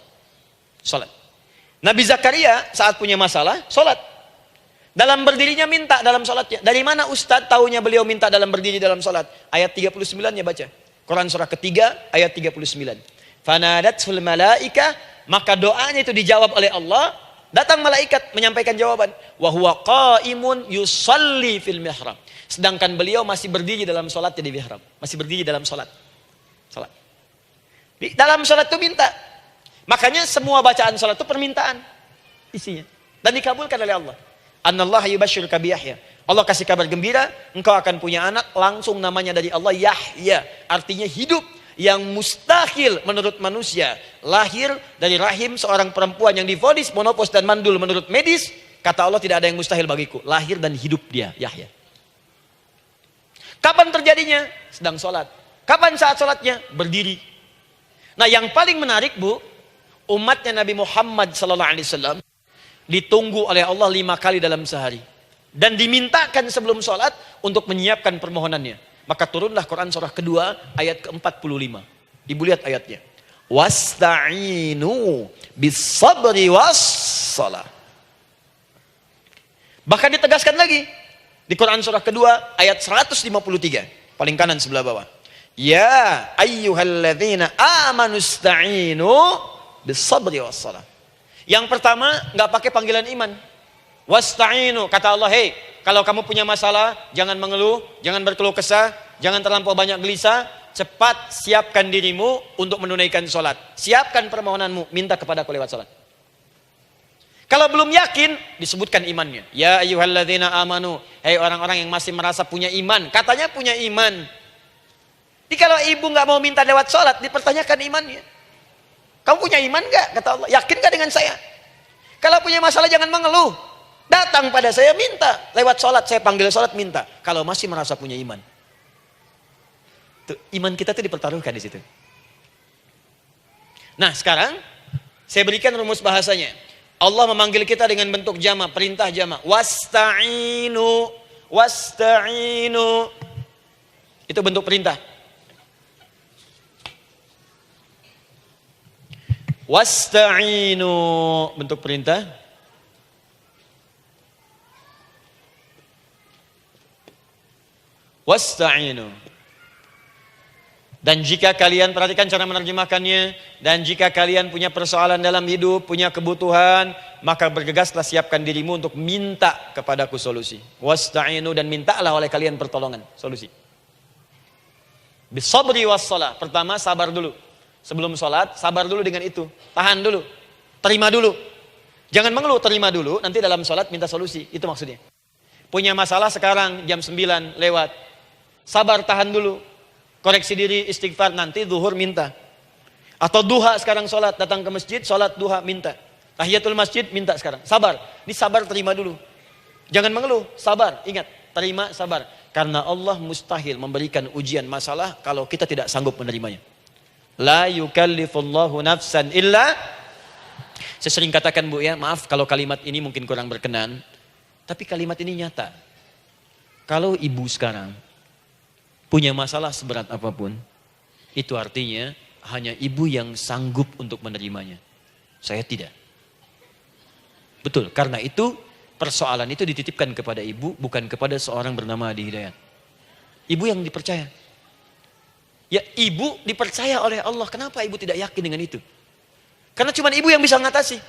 Sholat. Nabi Zakaria saat punya masalah, sholat. Dalam berdirinya minta dalam sholatnya. Dari mana Ustadz tahunya beliau minta dalam berdiri dalam sholat? Ayat 39-nya baca. Quran surah ketiga ayat 39. Fanadatul malaika, maka doanya itu dijawab oleh Allah. Datang malaikat menyampaikan jawaban. Wa huwa qaimun yusalli fil mihrab. Sedangkan beliau masih berdiri dalam sholatnya di mihrab. Masih berdiri dalam sholat. Sholat. Di dalam sholat itu minta. Makanya semua bacaan sholat itu permintaan isinya. Dan dikabulkan oleh Allah. Anallaha yubashshiruka bi Yahya. Allah kasih kabar gembira, engkau akan punya anak, langsung namanya dari Allah Yahya. Artinya hidup yang mustahil menurut manusia. Lahir dari rahim seorang perempuan yang divonis menopause dan mandul menurut medis. Kata Allah tidak ada yang mustahil bagiku. Lahir dan hidup dia, Yahya. Kapan terjadinya? Sedang sholat. Kapan saat sholatnya? Berdiri. Nah yang paling menarik Bu, umatnya Nabi Muhammad SAW ditunggu oleh Allah 5 kali dalam sehari. Dan dimintakan sebelum sholat untuk menyiapkan permohonannya. Maka turunlah Quran surah kedua ayat ke-45. Ibu lihat ayatnya. Wasta'inu bis-sabri was-salah. Bahkan ditegaskan lagi. Di Quran surah kedua ayat 153. Paling kanan sebelah bawah. Ya ayyuhalladzina amanu ista'inu bis-sabri was-salah. Yang pertama nggak pakai panggilan iman. Wasta'inu, kata Allah, hei, kalau kamu punya masalah, jangan mengeluh, jangan berkeluh kesah, jangan terlampau banyak gelisah, cepat siapkan dirimu untuk menunaikan sholat. Siapkan permohonanmu, minta kepada aku lewat sholat. Kalau belum yakin, disebutkan imannya. Ya ayyuhalladzina amanu, hei orang-orang yang masih merasa punya iman, katanya punya iman. Jadi kalau ibu nggak mau minta lewat sholat, dipertanyakan imannya. Kamu punya iman nggak? Kata Allah, yakin nggak dengan saya? Kalau punya masalah jangan mengeluh. Datang pada saya minta. Lewat sholat, saya panggil sholat minta. Kalau masih merasa punya iman. Tuh, iman kita tuh dipertaruhkan di situ. Nah sekarang, saya berikan rumus bahasanya. Allah memanggil kita dengan bentuk jama, perintah jama. Wasta'inu, wasta'inu. Itu bentuk perintah. Wasta'inu, bentuk perintah. Wasta'inu. Dan jika kalian, perhatikan cara menerjemahkannya, dan jika kalian punya persoalan dalam hidup, punya kebutuhan, maka bergegaslah siapkan dirimu untuk minta kepadaku solusi. Wasta'inu, dan mintalah oleh kalian pertolongan, solusi. Bisabri wassalah. Pertama sabar dulu. Sebelum sholat, sabar dulu dengan itu. Tahan dulu. Terima dulu. Jangan mengeluh, terima dulu. Nanti dalam sholat minta solusi. Itu maksudnya. Punya masalah sekarang jam 9 lewat. Sabar, tahan dulu. Koreksi diri, istighfar. Nanti zuhur minta. Atau duha sekarang sholat, datang ke masjid, sholat duha, minta. Tahiyatul masjid, minta sekarang. Sabar. Ini sabar, terima dulu. Jangan mengeluh, sabar. Ingat, terima, sabar. Karena Allah mustahil memberikan ujian masalah kalau kita tidak sanggup menerimanya. La yukallifullahu nafsan illa. Saya sering katakan Bu ya, maaf kalau kalimat ini mungkin kurang berkenan. Tapi kalimat ini nyata. Kalau ibu sekarang punya masalah seberat apapun, itu artinya hanya ibu yang sanggup untuk menerimanya. Saya tidak. Betul, karena itu persoalan itu dititipkan kepada ibu, bukan kepada seorang bernama Adi Hidayat. Ibu yang dipercaya. Ya, ibu dipercaya oleh Allah. Kenapa ibu tidak yakin dengan itu? Karena cuma ibu yang bisa mengatasi.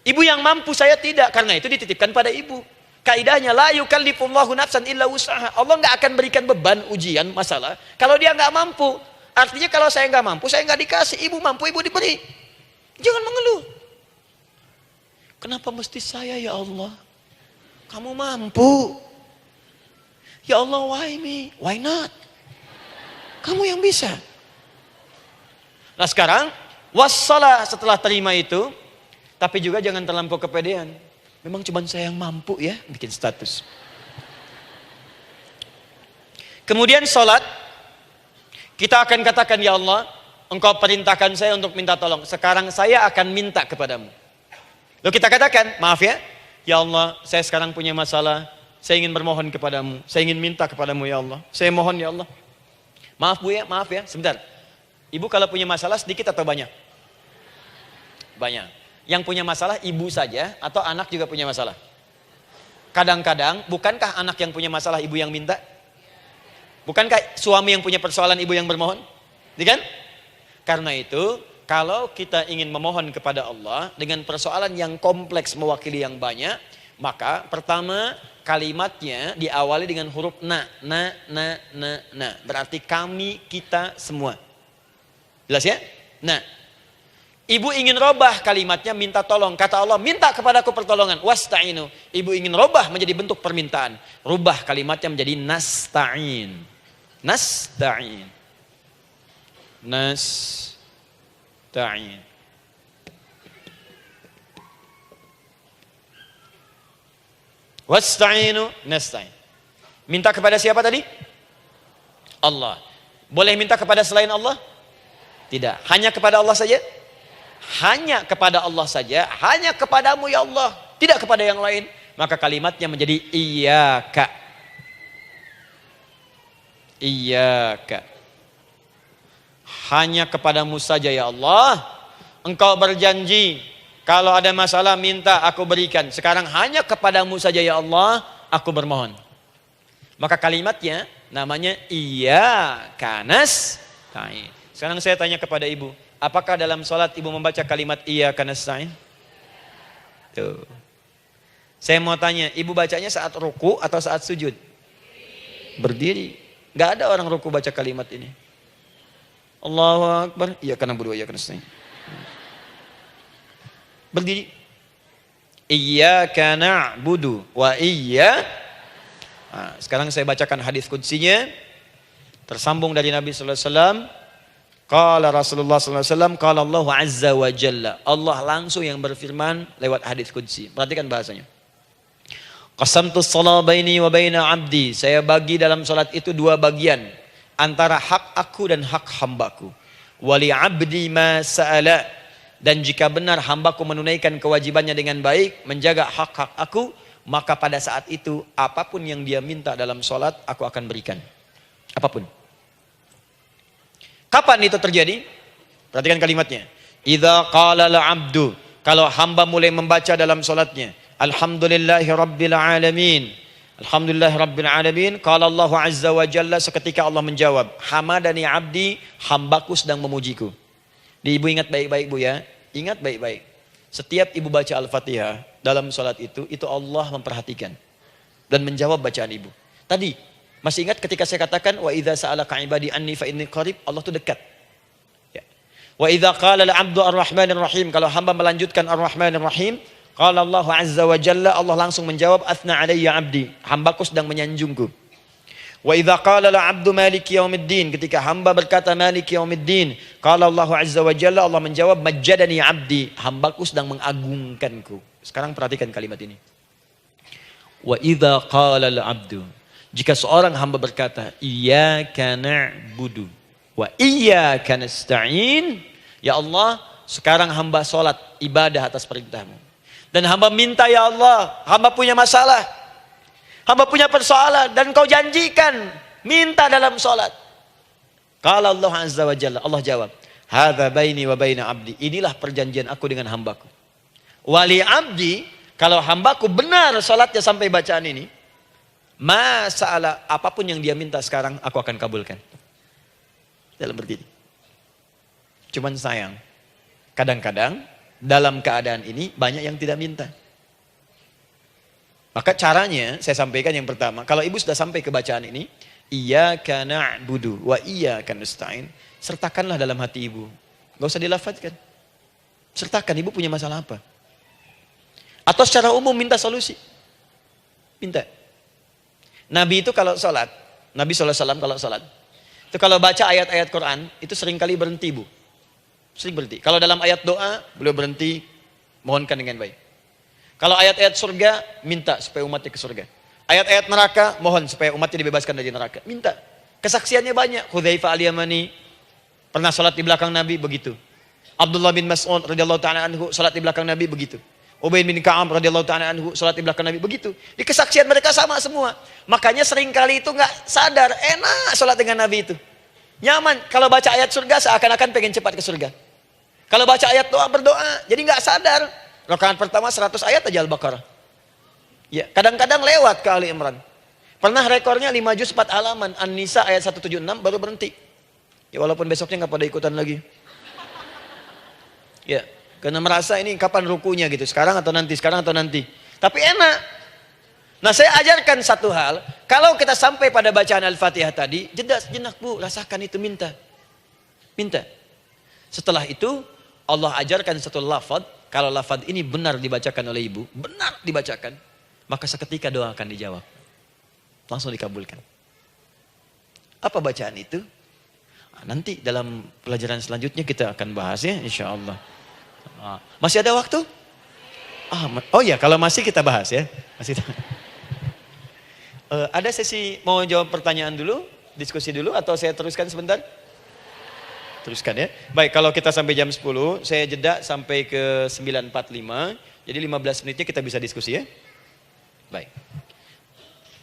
Ibu yang mampu, saya tidak. Karena itu dititipkan pada ibu. Kaidahnya la yukallifullahu nafsan illa wus'aha. Allah nggak akan berikan beban ujian masalah kalau dia nggak mampu. Artinya kalau saya nggak mampu, saya nggak dikasih. Ibu mampu, ibu diberi. Jangan mengeluh. Kenapa mesti saya ya Allah? Kamu mampu. Ya Allah, why me? Why not? Kamu yang bisa. Nah sekarang, wassalah setelah terima itu, tapi juga jangan terlampau kepedean. Memang cuma saya yang mampu ya, bikin status. Kemudian sholat, kita akan katakan, ya Allah, Engkau perintahkan saya untuk minta tolong. Sekarang saya akan minta kepadamu. Lalu kita katakan, maaf ya, ya Allah, saya sekarang punya masalah. Saya ingin bermohon kepadamu. Saya ingin minta kepadamu, ya Allah. Saya mohon, ya Allah. Maaf Bu ya, maaf ya, sebentar. Ibu kalau punya masalah sedikit atau banyak? Banyak. Yang punya masalah ibu saja atau anak juga punya masalah? Kadang-kadang, bukankah anak yang punya masalah ibu yang minta? Bukankah suami yang punya persoalan ibu yang bermohon? Kan? Karena itu, kalau kita ingin memohon kepada Allah dengan persoalan yang kompleks mewakili yang banyak, maka pertama kalimatnya diawali dengan huruf na. Berarti kami, kita, semua. Jelas ya? Nah, ibu ingin robah kalimatnya minta tolong. Kata Allah, minta kepadaku pertolongan. Wasta'inu. Ibu ingin robah menjadi bentuk permintaan. Rubah kalimatnya menjadi nasta'in. Nasta'in. Nasta'in. Wasta'inu nasta'in. Minta kepada siapa tadi? Allah. Boleh minta kepada selain Allah? Tidak. Hanya kepada Allah saja? Hanya kepada Allah saja. Hanya kepadamu ya Allah. Tidak kepada yang lain. Maka kalimatnya menjadi iyyaka. Iyyaka. Hanya kepadamu saja ya Allah. Engkau berjanji kalau ada masalah minta aku berikan. Sekarang hanya kepadamu saja ya Allah aku bermohon. Maka kalimatnya namanya iyyaka nasta'in. Sekarang saya tanya kepada ibu, apakah dalam sholat ibu membaca kalimat iyyaka nasta'in? Tuh. Saya mau tanya, ibu bacanya saat ruku atau saat sujud? Berdiri. Gak ada orang ruku baca kalimat ini. Allahu Akbar. Iyyaka na'budu wa iyyaka nasta'in. Berdiri. Iyyaka na'budu wa sekarang saya bacakan hadis qudsinya. Tersambung dari Nabi sallallahu alaihi wasallam. Qala Rasulullah sallallahu alaihi wasallam, qala Allah azza wa jalla. Allah langsung yang berfirman lewat hadis qudsi. Perhatikan bahasanya. Qasamtus shalah baini wa baina 'abdi. Saya bagi dalam salat itu dua bagian, antara hak aku dan hak hambaku. Wali 'abdi ma sa'ala. Dan jika benar hambaku menunaikan kewajibannya dengan baik, menjaga hak-hak aku, maka pada saat itu apapun yang dia minta dalam salat aku akan berikan. Apapun. Kapan itu terjadi? Perhatikan kalimatnya. Idza qala al-'abdu, kalau hamba mulai membaca dalam salatnya, alhamdulillahi rabbil alamin. Alhamdulillahi rabbil alamin. Qala Allah azza wa jalla, seketika Allah menjawab, hamadani 'abdi, hambaku sedang memujiku. Ibu ingat baik-baik Bu ya. Ingat baik-baik. Setiap ibu baca Al-Fatihah dalam salat itu Allah memperhatikan dan menjawab bacaan ibu. Tadi masih ingat ketika saya katakan wa idza sa'alaka 'ibadi anni fa inni qarib, Allah itu dekat. Ya. Wa idza qala al-'abdu ar-rahmanir rahim, kalau hamba melanjutkan ar-rahmanir rahim, qala Allah azza wa jalla, Allah langsung menjawab athna 'alayya 'abdi, hambaku sedang menyanjungku. Wa idza qala al-'abdu maliki yaumiddin, ketika hamba berkata maliki yaumiddin, qala Allah azza wa jalla, Allah menjawab majjadani 'abdi, hambaku sedang mengagungkanku. Sekarang perhatikan kalimat ini. Wa idza qala al-'abdu, jika seorang hamba berkata iyyaka na'budu wa iyyaka nasta'in, ya Allah, sekarang hamba salat ibadah atas perintahmu. Dan hamba minta, ya Allah, hamba punya masalah, hamba punya persoalan, dan kau janjikan minta dalam salat. Qala Allah azza wa jalla, Allah jawab, hadza baini wa baina abdi, inilah perjanjian aku dengan hambaku. Wali abdi, kalau hambaku benar salatnya sampai bacaan ini, masalah apapun yang dia minta sekarang aku akan kabulkan. Dalam begini. Cuman sayang, kadang-kadang dalam keadaan ini banyak yang tidak minta. Maka caranya saya sampaikan yang pertama, kalau ibu sudah sampai ke bacaan ini, iyyaka na'budu wa iyyaka nasta'in, sertakanlah dalam hati ibu. Enggak usah dilafazkan. Sertakan ibu punya masalah apa. Atau secara umum minta solusi. Minta. Nabi itu kalau sholat, Nabi SAW kalau sholat, itu kalau baca ayat-ayat Quran, itu seringkali berhenti, Bu. Sering berhenti. Kalau dalam ayat doa, beliau berhenti, mohonkan dengan baik. Kalau ayat-ayat surga, minta supaya umatnya ke surga. Ayat-ayat neraka, mohon supaya umatnya dibebaskan dari neraka. Minta. Kesaksiannya banyak. Hudzaifah al-Yamani pernah sholat di belakang Nabi, begitu. Abdullah bin Mas'ud radhiyallahu ta'ala anhu sholat di belakang Nabi, begitu. Ubay bin Ka'ab radhiyallahu ta'ala anhu salat di belakang Nabi, begitu. Di kesaksian mereka sama semua. Makanya seringkali itu enggak sadar, enak salat dengan Nabi itu. Nyaman. Kalau baca ayat surga seakan-akan pengen cepat ke surga. Kalau baca ayat doa berdoa, jadi enggak sadar. Rakaat pertama 100 ayat aja Al-Baqarah. Ya, kadang-kadang lewat ke Ali Imran. Pernah rekornya 5 juz 4 halaman, An-Nisa ayat 176 baru berhenti. Ya walaupun besoknya enggak pada ikutan lagi. Ya. Karena merasa ini kapan rukunya gitu. Sekarang atau nanti, sekarang atau nanti. Tapi enak. Nah saya ajarkan satu hal. Kalau kita sampai pada bacaan Al-Fatihah tadi, jeda sejenak Bu, rasakan itu, minta. Minta. Setelah itu, Allah ajarkan satu lafaz. Kalau lafaz ini benar dibacakan oleh ibu, benar dibacakan, maka seketika doa akan dijawab. Langsung dikabulkan. Apa bacaan itu? Nanti dalam pelajaran selanjutnya kita akan bahas ya, insya Allah. Masih ada waktu? Oh ya, kalau masih kita bahas ya. Masih. Ada sesi mau jawab pertanyaan dulu, diskusi dulu, atau saya teruskan sebentar? Teruskan ya. Baik, kalau kita sampai jam 10, saya jeda sampai ke 9.45. Jadi 15 menitnya kita bisa diskusi ya. Baik.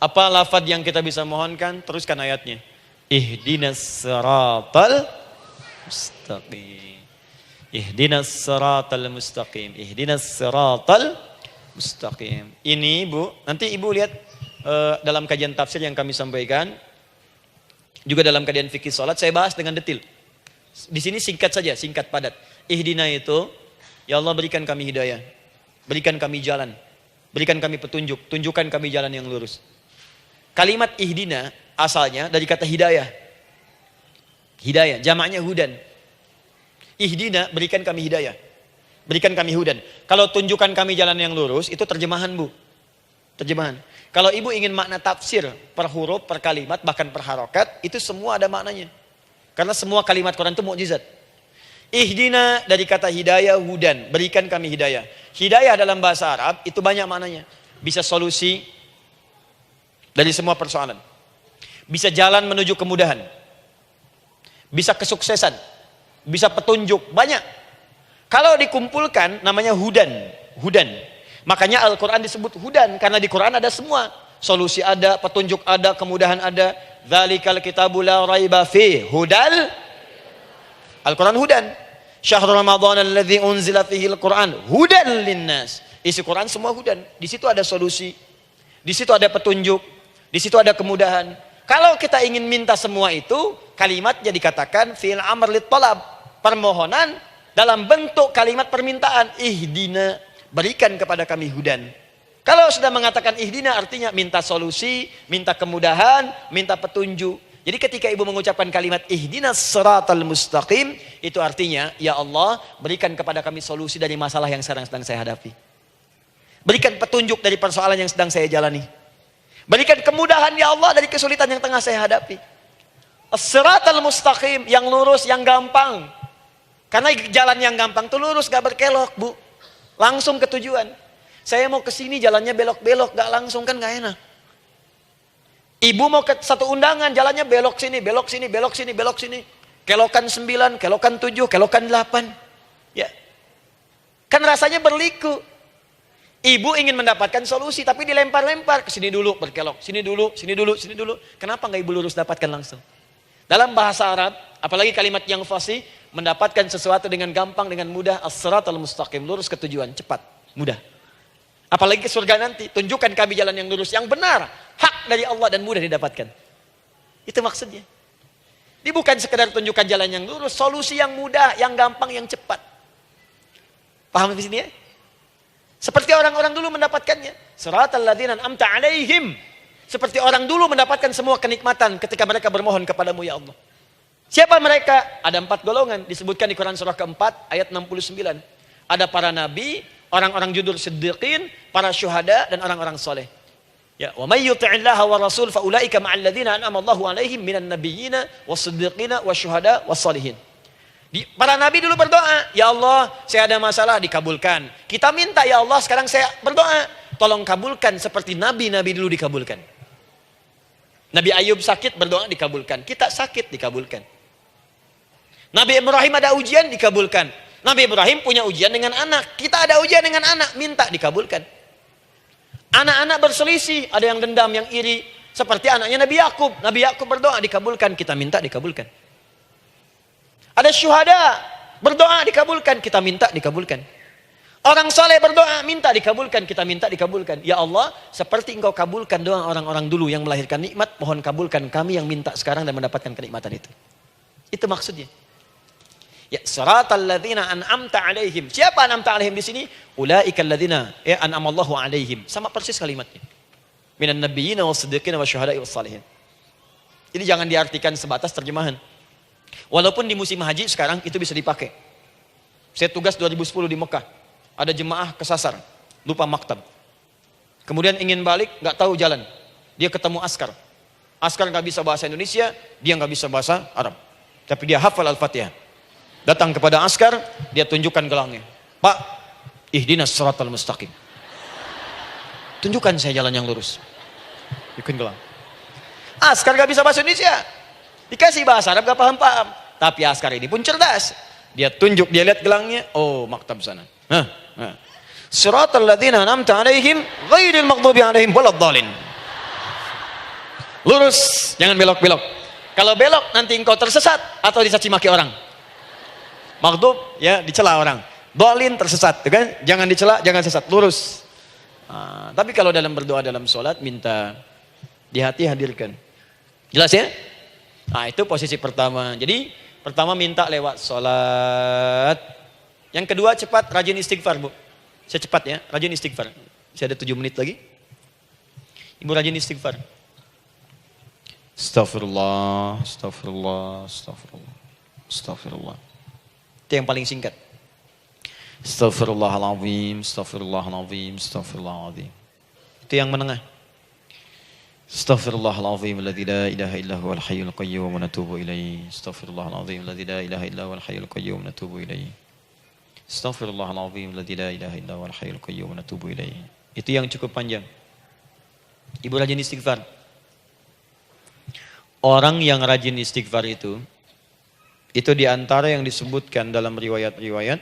Apa lafaz yang kita bisa mohonkan? Teruskan ayatnya. Ihdinas siratal mustaqim. Ihdinas siratal mustaqim. Ihdinas siratal mustaqim. Ini Bu, nanti Ibu lihat dalam kajian tafsir yang kami sampaikan, juga dalam kajian fikih salat saya bahas dengan detail. Di sini singkat saja, singkat padat. Ihdina itu, ya Allah berikan kami hidayah, berikan kami jalan, berikan kami petunjuk, tunjukkan kami jalan yang lurus. Kalimat ihdina asalnya dari kata hidayah. Hidayah, jamaknya hudan. Ihdina, berikan kami hidayah. Berikan kami hudan. Kalau tunjukkan kami jalan yang lurus, itu terjemahan Bu. Terjemahan. Kalau ibu ingin makna tafsir per huruf, per kalimat, bahkan per harokat, itu semua ada maknanya. Karena semua kalimat Quran itu mukjizat. Ihdina dari kata hidayah, hudan. Berikan kami hidayah. Hidayah dalam bahasa Arab itu banyak maknanya. Bisa solusi dari semua persoalan. Bisa jalan menuju kemudahan. Bisa kesuksesan. Bisa petunjuk, banyak. Kalau dikumpulkan namanya hudan. Hudan. Makanya Al-Quran disebut hudan. Karena di Quran ada semua. Solusi ada, petunjuk ada, kemudahan ada. Dzalikal kitabu la raiba fi hudal. Al-Quran hudan. Syahrul Ramadan alladzi unzila fihi al-Quran hudan linnas. Isi Quran semua hudan. Di situ ada solusi. Di situ ada petunjuk. Di situ ada kemudahan. Kalau kita ingin minta semua itu, kalimatnya dikatakan fi'il amr lit talab, permohonan dalam bentuk kalimat permintaan. Ihdina, berikan kepada kami hudan. Kalau sudah mengatakan ihdina artinya minta solusi, minta kemudahan, minta petunjuk. Jadi ketika ibu mengucapkan kalimat ihdinas siratal mustaqim, itu artinya ya Allah berikan kepada kami solusi dari masalah yang sedang saya hadapi. Berikan petunjuk dari persoalan yang sedang saya jalani. Berikan kemudahan ya Allah dari kesulitan yang tengah saya hadapi. As-siratal mustaqim, yang lurus, yang gampang. Karena jalan yang gampang itu lurus, gak berkelok, Bu. Langsung ke tujuan. Saya mau ke sini jalannya belok-belok, gak langsung, kan gak enak. Ibu mau ke satu undangan, jalannya belok sini, belok sini, belok sini, belok sini. Kelokan 9, kelokan 7, kelokan 8. Ya. Kan rasanya berliku. Ibu ingin mendapatkan solusi, tapi dilempar-lempar. Ke sini dulu, berkelok. Sini dulu, sini dulu, sini dulu. Kenapa nggak ibu lurus dapatkan langsung? Dalam bahasa Arab, apalagi kalimat yang fasih, mendapatkan sesuatu dengan gampang, dengan mudah. As-siratal mustaqim, lurus ke tujuan, cepat, mudah. Apalagi ke surga nanti, tunjukkan kami jalan yang lurus, yang benar. Hak dari Allah dan mudah didapatkan. Itu maksudnya. Ini bukan sekedar tunjukkan jalan yang lurus, solusi yang mudah, yang gampang, yang cepat. Paham di sini ya? Seperti orang-orang dulu mendapatkannya. Siratal ladzina an'amta 'alaihim. Seperti orang dulu mendapatkan semua kenikmatan ketika mereka bermohon kepadamu ya Allah. Siapa mereka? Ada 4 golongan disebutkan di Quran surah keempat ayat 69. Ada para nabi, orang-orang jujur siddiqin, para syuhada dan orang-orang soleh. Ya, wa may yuti'illaha wa rasul fa ulaika ma'al ladzina an'ama Allahu 'alaihim minan nabiyyina was-siddiqina wasyuhada was-shalihin. Para nabi dulu berdoa, ya Allah, saya ada masalah, dikabulkan. Kita minta ya Allah, sekarang saya berdoa, tolong kabulkan seperti nabi-nabi dulu dikabulkan. Nabi Ayub sakit, berdoa dikabulkan. Kita sakit, dikabulkan. Nabi Ibrahim ada ujian, dikabulkan. Nabi Ibrahim punya ujian dengan anak. Kita ada ujian dengan anak, minta dikabulkan. Anak-anak berselisih, ada yang dendam, yang iri. Seperti anaknya Nabi Yakub. Nabi Yakub berdoa, dikabulkan. Kita minta, dikabulkan. Ada syuhada, berdoa, dikabulkan. Kita minta, dikabulkan. Orang soleh berdoa, minta dikabulkan. Kita minta dikabulkan. Ya Allah, seperti engkau kabulkan doa orang-orang dulu yang melahirkan nikmat, mohon kabulkan kami yang minta sekarang dan mendapatkan kenikmatan itu. Itu maksudnya. Ya, siratal ladzina an'amta 'alaihim. Siapa an'amta 'alaihim di sini? Ulaikal ladzina an'amallahu 'alaihim. Sama persis kalimatnya. Minan nabiyyin was-siddiqin wasyuhada'i was-shalihin. Jadi jangan diartikan sebatas terjemahan. Walaupun di musim haji sekarang itu bisa dipakai. Saya tugas 2010 di Mekah. Ada jemaah kesasar, lupa maktab. Kemudian ingin balik, nggak tahu jalan. Dia ketemu askar. Askar nggak bisa bahasa Indonesia, dia nggak bisa bahasa Arab. Tapi dia hafal Al-Fatihah. Datang kepada askar, dia tunjukkan gelangnya. Pak, ihdinas siratal mustaqim. Tunjukkan saya jalan yang lurus. Tunjukin gelang. Askar nggak bisa bahasa Indonesia. Dikasih bahasa Arab, nggak paham-paham. Tapi askar ini pun cerdas. Dia tunjuk, dia lihat gelangnya. Oh, maktab sana. Siratal ladzina an'amta 'alaihim ghairil maghdubi 'alaihim waladdallin. Lurus, jangan belok-belok. Kalau belok nanti engkau tersesat atau dicaci maki orang. Maghdub ya dicela orang. Dhalin tersesat, kan? Jangan dicela, jangan sesat, lurus. Tapi kalau dalam berdoa dalam sholat minta di hati hadirkan. Jelas ya? Itu posisi pertama. Jadi pertama minta lewat sholat. Yang kedua cepat, rajin istighfar Bu. Saya cepat ya, rajin istighfar. Saya ada 7 menit lagi. Ibu rajin istighfar. Astaghfirullah, astaghfirullah, astaghfirullah, astaghfirullah. Itu yang paling singkat. Astaghfirullahaladzim, astaghfirullahaladzim, astaghfirullahaladzim. Itu yang menengah. Astaghfirullahaladzim, alladzi la ilaha illa huwal hayyul qayyum wa natubu ilaihi. Astaghfirullahaladzim, alladzi la ilaha illa huwal hayyul qayyum wa natubu ilaihi. Astaghfirullahaladzim, alladzi la ilaha illa huwal hayyul qayyum wa natubu ilaihi. Itu yang cukup panjang. Ibu rajin istighfar. Orang yang rajin istighfar itu diantara yang disebutkan dalam riwayat-riwayat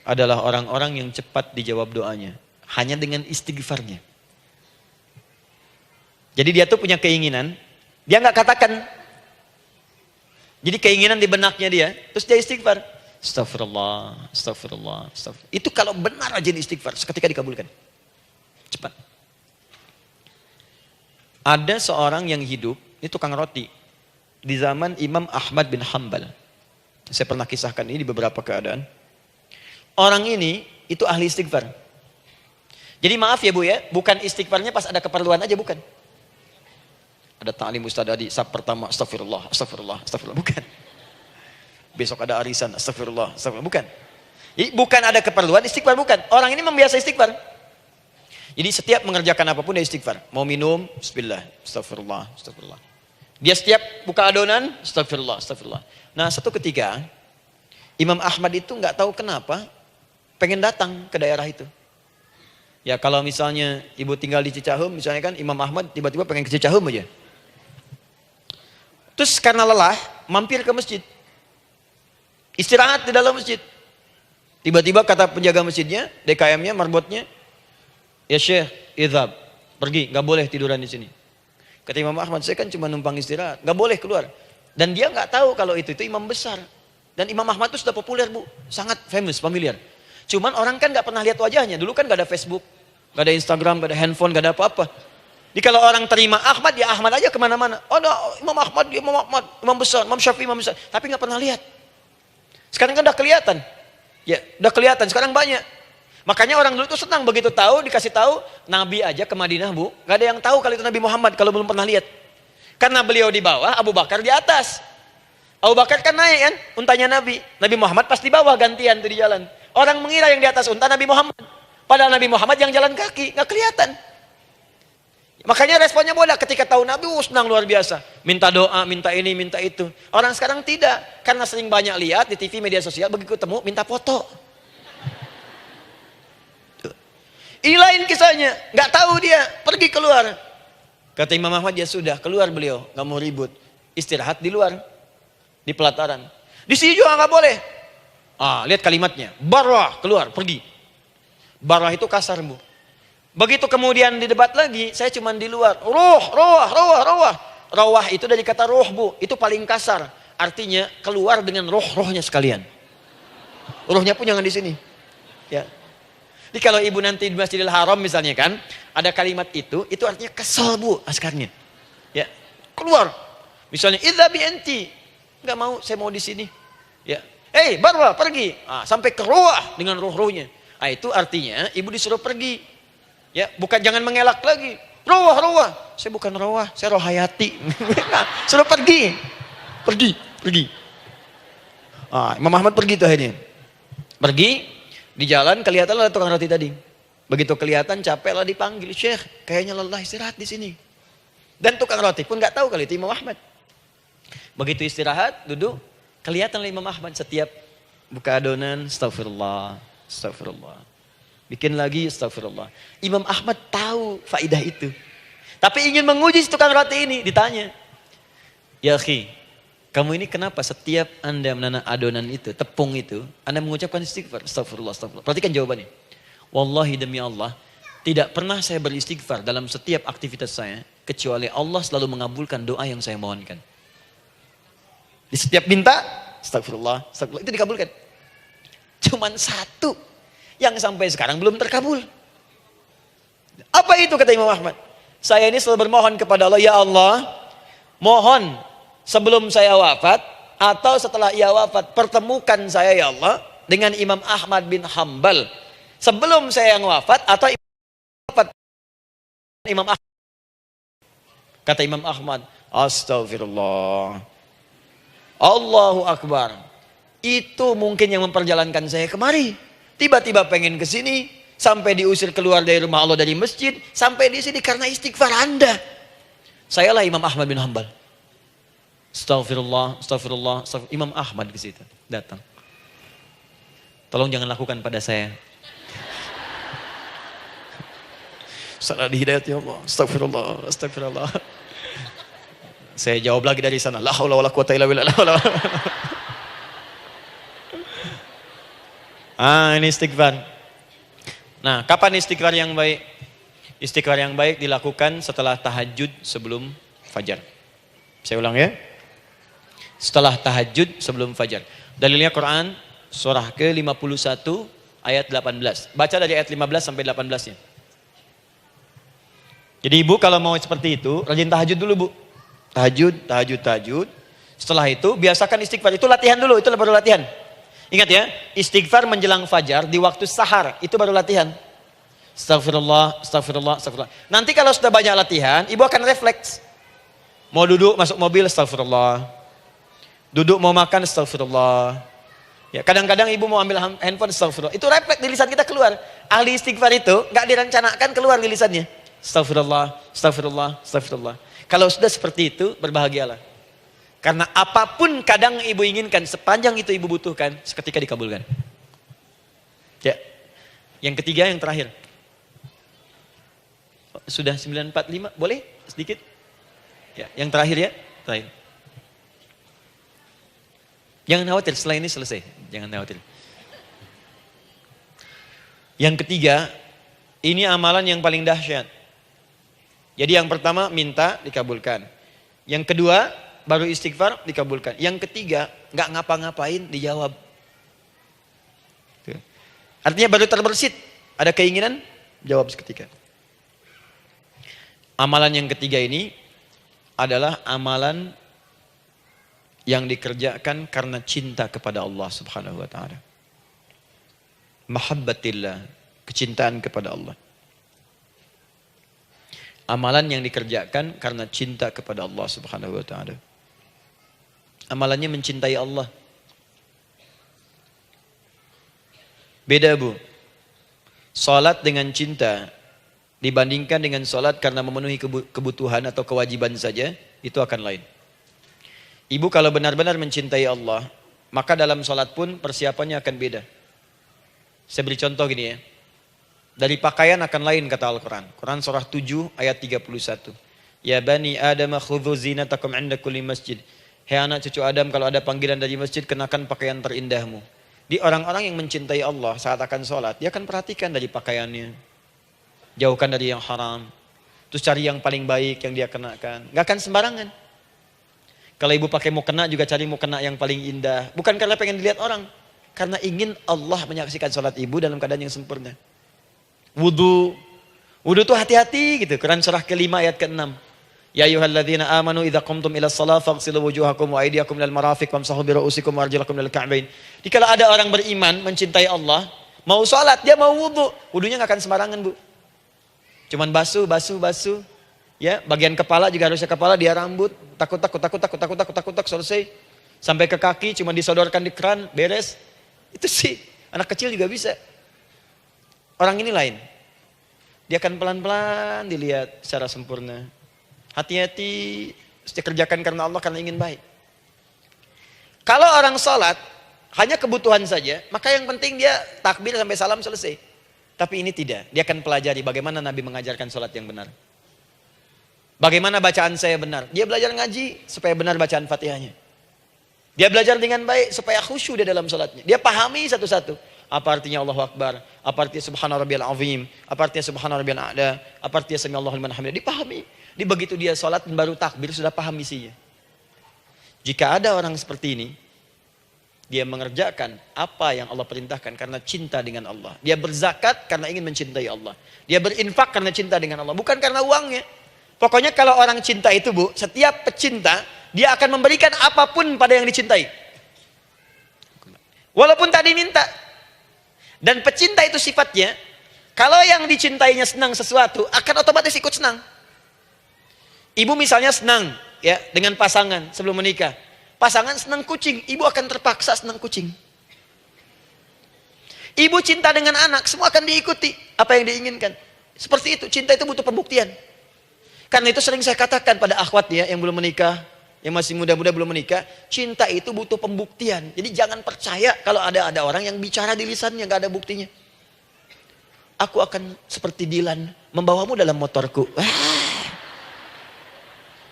adalah orang-orang yang cepat dijawab doanya. Hanya dengan istighfarnya. Jadi dia tuh punya keinginan, dia nggak katakan. Jadi keinginan di benaknya dia, terus dia istighfar. Astagfirullah, astagfirullah, astagfirullah. Itu kalau benar rajin istighfar, seketika dikabulkan. Cepat. Ada seorang yang hidup, ini tukang roti. Di zaman Imam Ahmad bin Hanbal. Saya pernah kisahkan ini di beberapa keadaan. Orang ini, itu ahli istighfar. Jadi maaf ya Bu ya, bukan istighfarnya pas ada keperluan aja, bukan. Ada ta'lim Ustaz Adi, sab pertama, astagfirullah, astagfirullah, astagfirullah, bukan. Besok ada arisan, astagfirullah, astagfirullah, bukan. Jadi bukan ada keperluan, istighfar bukan. Orang ini membiasa istighfar. Jadi setiap mengerjakan apapun dia istighfar. Mau minum, bismillah, astagfirullah, astagfirullah. Dia setiap buka adonan, astagfirullah, astagfirullah. Nah, satu ketika Imam Ahmad itu nggak tahu kenapa pengen datang ke daerah itu. Ya kalau misalnya ibu tinggal di Cicahem, misalnya kan Imam Ahmad tiba-tiba pengen ke Cicahem aja. Terus karena lelah, mampir ke masjid. Istirahat di dalam masjid. Tiba-tiba kata penjaga masjidnya, DKM-nya, marbotnya, ya Syekh, idhab, pergi, nggak boleh tiduran di sini. Kata Imam Ahmad, saya kan cuma numpang istirahat, nggak boleh keluar. Dan dia nggak tahu kalau itu imam besar. Dan Imam Ahmad itu sudah populer bu, sangat famous, familiar. Cuman orang kan nggak pernah lihat wajahnya. Dulu kan nggak ada Facebook, nggak ada Instagram, nggak ada handphone, nggak ada apa-apa. Jadi kalau orang terima Ahmad, ya Ahmad aja kemana-mana. Oh, no, Imam Ahmad, Imam besar, Imam Syafi'i, Imam besar. Tapi nggak pernah lihat. Sekarang kan udah kelihatan. Ya, udah kelihatan. Sekarang banyak. Makanya orang dulu tuh senang begitu tahu, dikasih tahu Nabi aja ke Madinah bu, nggak ada yang tahu kalau itu Nabi Muhammad kalau belum pernah lihat. Karena beliau di bawah, Abu Bakar di atas. Abu Bakar kan naik kan, untanya Nabi. Nabi Muhammad pas di bawah gantian tuh di jalan. Orang mengira yang di atas unta Nabi Muhammad. Padahal Nabi Muhammad yang jalan kaki, nggak kelihatan. Makanya responnya boleh ketika tahu Nabi, senang luar biasa. Minta doa, minta ini, minta itu. Orang sekarang tidak, karena sering banyak lihat di TV, media sosial, begitu ketemu minta foto. Ini lain kisahnya, nggak tahu dia, pergi keluar. Kata Imam Ahmad, ya sudah, keluar beliau, nggak mau ribut. Istirahat di luar, di pelataran. Di sini juga nggak boleh. Lihat kalimatnya, barwah, keluar, pergi. Barwah itu kasar bu. Begitu kemudian di debat lagi, saya cuma di luar. Rawah itu dari kata roh bu, itu paling kasar. Artinya keluar dengan rohnya sekalian. Rohnya pun jangan di sini. Ya. Jadi kalau ibu nanti di Masjidil Haram misalnya kan, ada kalimat itu artinya kesel bu askarnya. Ya, keluar. Misalnya idzabi enti, nggak mau, saya mau di sini. Ya, barwa pergi. Sampai ke rawah dengan rohnya. Itu artinya ibu disuruh pergi. Ya, bukan jangan mengelak lagi. Rawah. Saya bukan rawah, saya rohayati. Suruh pergi. Pergi. Imam Ahmad pergi tuh akhirnya. Pergi, di jalan kelihatan ada tukang roti tadi. Begitu kelihatan capek lah dipanggil, Syekh, kayaknya lelah istirahat di sini. Dan tukang roti pun nggak tahu kali itu Imam Ahmad. Begitu istirahat, duduk, kelihatan Imam Ahmad setiap buka adonan, astagfirullah. Bikin lagi astagfirullah. Imam Ahmad tahu faidah itu. Tapi ingin menguji tukang roti ini, ditanya. Ya akhi, kamu ini kenapa setiap Anda menanam adonan itu, tepung itu, Anda mengucapkan istighfar? Astagfirullah. Perhatikan jawabannya. Wallahi demi Allah, tidak pernah saya beristighfar dalam setiap aktivitas saya, kecuali Allah selalu mengabulkan doa yang saya mohonkan. Di setiap minta, astagfirullah, itu dikabulkan. Cuman satu yang sampai sekarang belum terkabul. Apa itu kata Imam Ahmad? Saya ini selalu bermohon kepada Allah, ya Allah, mohon sebelum saya wafat atau setelah ia wafat, pertemukan saya ya Allah dengan Imam Ahmad bin Hanbal. Sebelum saya yang wafat atau Imam Ahmad. Kata Imam Ahmad, astagfirullah. Allahu Akbar. Itu mungkin yang memperjalankan saya kemari. Tiba-tiba pengen ke sini, sampai diusir keluar dari rumah Allah dari masjid, sampai di sini karena istighfar Anda. Sayalah Imam Ahmad bin Hanbal. Astagfirullah. Imam Ahmad ke situ datang. Tolong jangan lakukan pada saya. Salah di hidayat ya Allah. Astagfirullah. Saya jawab lagi dari sana. La haula wala quwata illa billah. Ini istighfar. Nah, kapan istighfar yang baik? Istighfar yang baik dilakukan setelah tahajud sebelum fajar. Saya ulang ya. Setelah tahajud sebelum fajar. Dalilnya Quran surah ke-51 ayat 18. Baca dari ayat 15 sampai 18-nya. Jadi ibu kalau mau seperti itu, rajin tahajud dulu bu. Tahajud. Setelah itu biasakan istighfar. Itu latihan dulu, itu baru latihan. Ingat ya, istighfar menjelang fajar di waktu sahar, itu baru latihan. Astagfirullah. Nanti kalau sudah banyak latihan, ibu akan refleks. Mau duduk masuk mobil, astagfirullah. Duduk mau makan, astagfirullah. Ya, kadang-kadang ibu mau ambil handphone, astagfirullah. Itu refleks di lisan kita keluar. Ahli istighfar itu nggak direncanakan keluar di lisannya. Astagfirullah, astagfirullah, astagfirullah. Kalau sudah seperti itu, berbahagialah. Karena apapun kadang ibu inginkan, sepanjang itu ibu butuhkan, seketika dikabulkan. Ya. Yang ketiga, yang terakhir. Sudah 9:45, boleh sedikit? Ya, yang terakhir ya, terakhir. Jangan khawatir, setelah ini selesai. Jangan khawatir. Yang ketiga, ini amalan yang paling dahsyat. Jadi yang pertama minta dikabulkan. Yang kedua baru istighfar dikabulkan. Yang ketiga nggak ngapa-ngapain dijawab. Artinya baru terbersit, ada keinginan jawab seketika. Amalan yang ketiga ini adalah amalan yang dikerjakan karena cinta kepada Allah Subhanahu wa taala. Mahabbatillah, kecintaan kepada Allah. Amalan yang dikerjakan karena cinta kepada Allah Subhanahu wa taala. Amalannya mencintai Allah. Beda, Bu. Salat dengan cinta dibandingkan dengan salat karena memenuhi kebutuhan atau kewajiban saja, itu akan lain. Ibu kalau benar-benar mencintai Allah, maka dalam salat pun persiapannya akan beda. Saya beri contoh gini ya. Dari pakaian akan lain kata Al-Quran. Quran surah 7 ayat 31. Ya bani Adam khudhu zinatakum 'inda kulli masjid. Hei anak cucu Adam, kalau ada panggilan dari masjid, kenakan pakaian terindahmu. Di orang-orang yang mencintai Allah saat akan sholat, dia akan perhatikan dari pakaiannya. Jauhkan dari yang haram. Terus cari yang paling baik yang dia kenakan. Gak akan sembarangan. Kalau ibu pakai mukena juga cari mukena yang paling indah. Bukan karena pengen dilihat orang. Karena ingin Allah menyaksikan sholat ibu dalam keadaan yang sempurna. Wudu tuh hati-hati gitu. Quran surah ke-5 ayat ke-6. Ya ayyuhalladzina amanu idza qumtum ila shalah faghsilu wujuhakum wa aydiyakum ilal marafiq wamsahu bi ru'usikum wa arjulakum ilal ka'bain. Jika ada orang beriman mencintai Allah, mau sholat dia mau wudu, wudunya enggak akan sembarangan, Bu. Cuman basuh. Ya, bagian kepala juga harusnya kepala, dia rambut, takut selesai. Sampai ke kaki cuma disodorkan di keran, beres. Itu sih, anak kecil juga bisa. Orang ini lain. Dia akan pelan-pelan dilihat secara sempurna. Hati-hati, kerjakan karena Allah, karena ingin baik. Kalau orang sholat, hanya kebutuhan saja, maka yang penting dia takbir sampai salam selesai. Tapi ini tidak, dia akan pelajari bagaimana Nabi mengajarkan sholat yang benar. Bagaimana bacaan saya benar. Dia belajar ngaji supaya benar bacaan Fatihahnya. Dia belajar dengan baik supaya khusyuk di dalam sholatnya. Dia pahami satu-satu. Apa artinya Allahu Akbar? Apa artinya Subhana Rabbiyal Azim? Apa artinya Subhana Rabbiyal A'la? Apa artinya Sami Allahu liman hamidah? Dipahami. Di begitu dia sholat baru takbir sudah paham isinya. Jika ada orang seperti ini, dia mengerjakan apa yang Allah perintahkan karena cinta dengan Allah. Dia berzakat karena ingin mencintai Allah. Dia berinfak karena cinta dengan Allah, bukan karena uangnya. Pokoknya kalau orang cinta itu, Bu, setiap pecinta dia akan memberikan apapun pada yang dicintai. Walaupun tadi minta. Dan pecinta itu sifatnya, kalau yang dicintainya senang sesuatu, akan otomatis ikut senang. Ibu misalnya senang ya dengan pasangan sebelum menikah. Pasangan senang kucing, ibu akan terpaksa senang kucing. Ibu cinta dengan anak, semua akan diikuti apa yang diinginkan. Seperti itu, cinta itu butuh pembuktian. Karena itu sering saya katakan pada akhwat ya yang belum menikah, yang masih muda-muda belum menikah, cinta itu butuh pembuktian. Jadi jangan percaya kalau ada orang yang bicara di lisannya nggak ada buktinya. Aku akan seperti Dilan membawamu dalam motorku.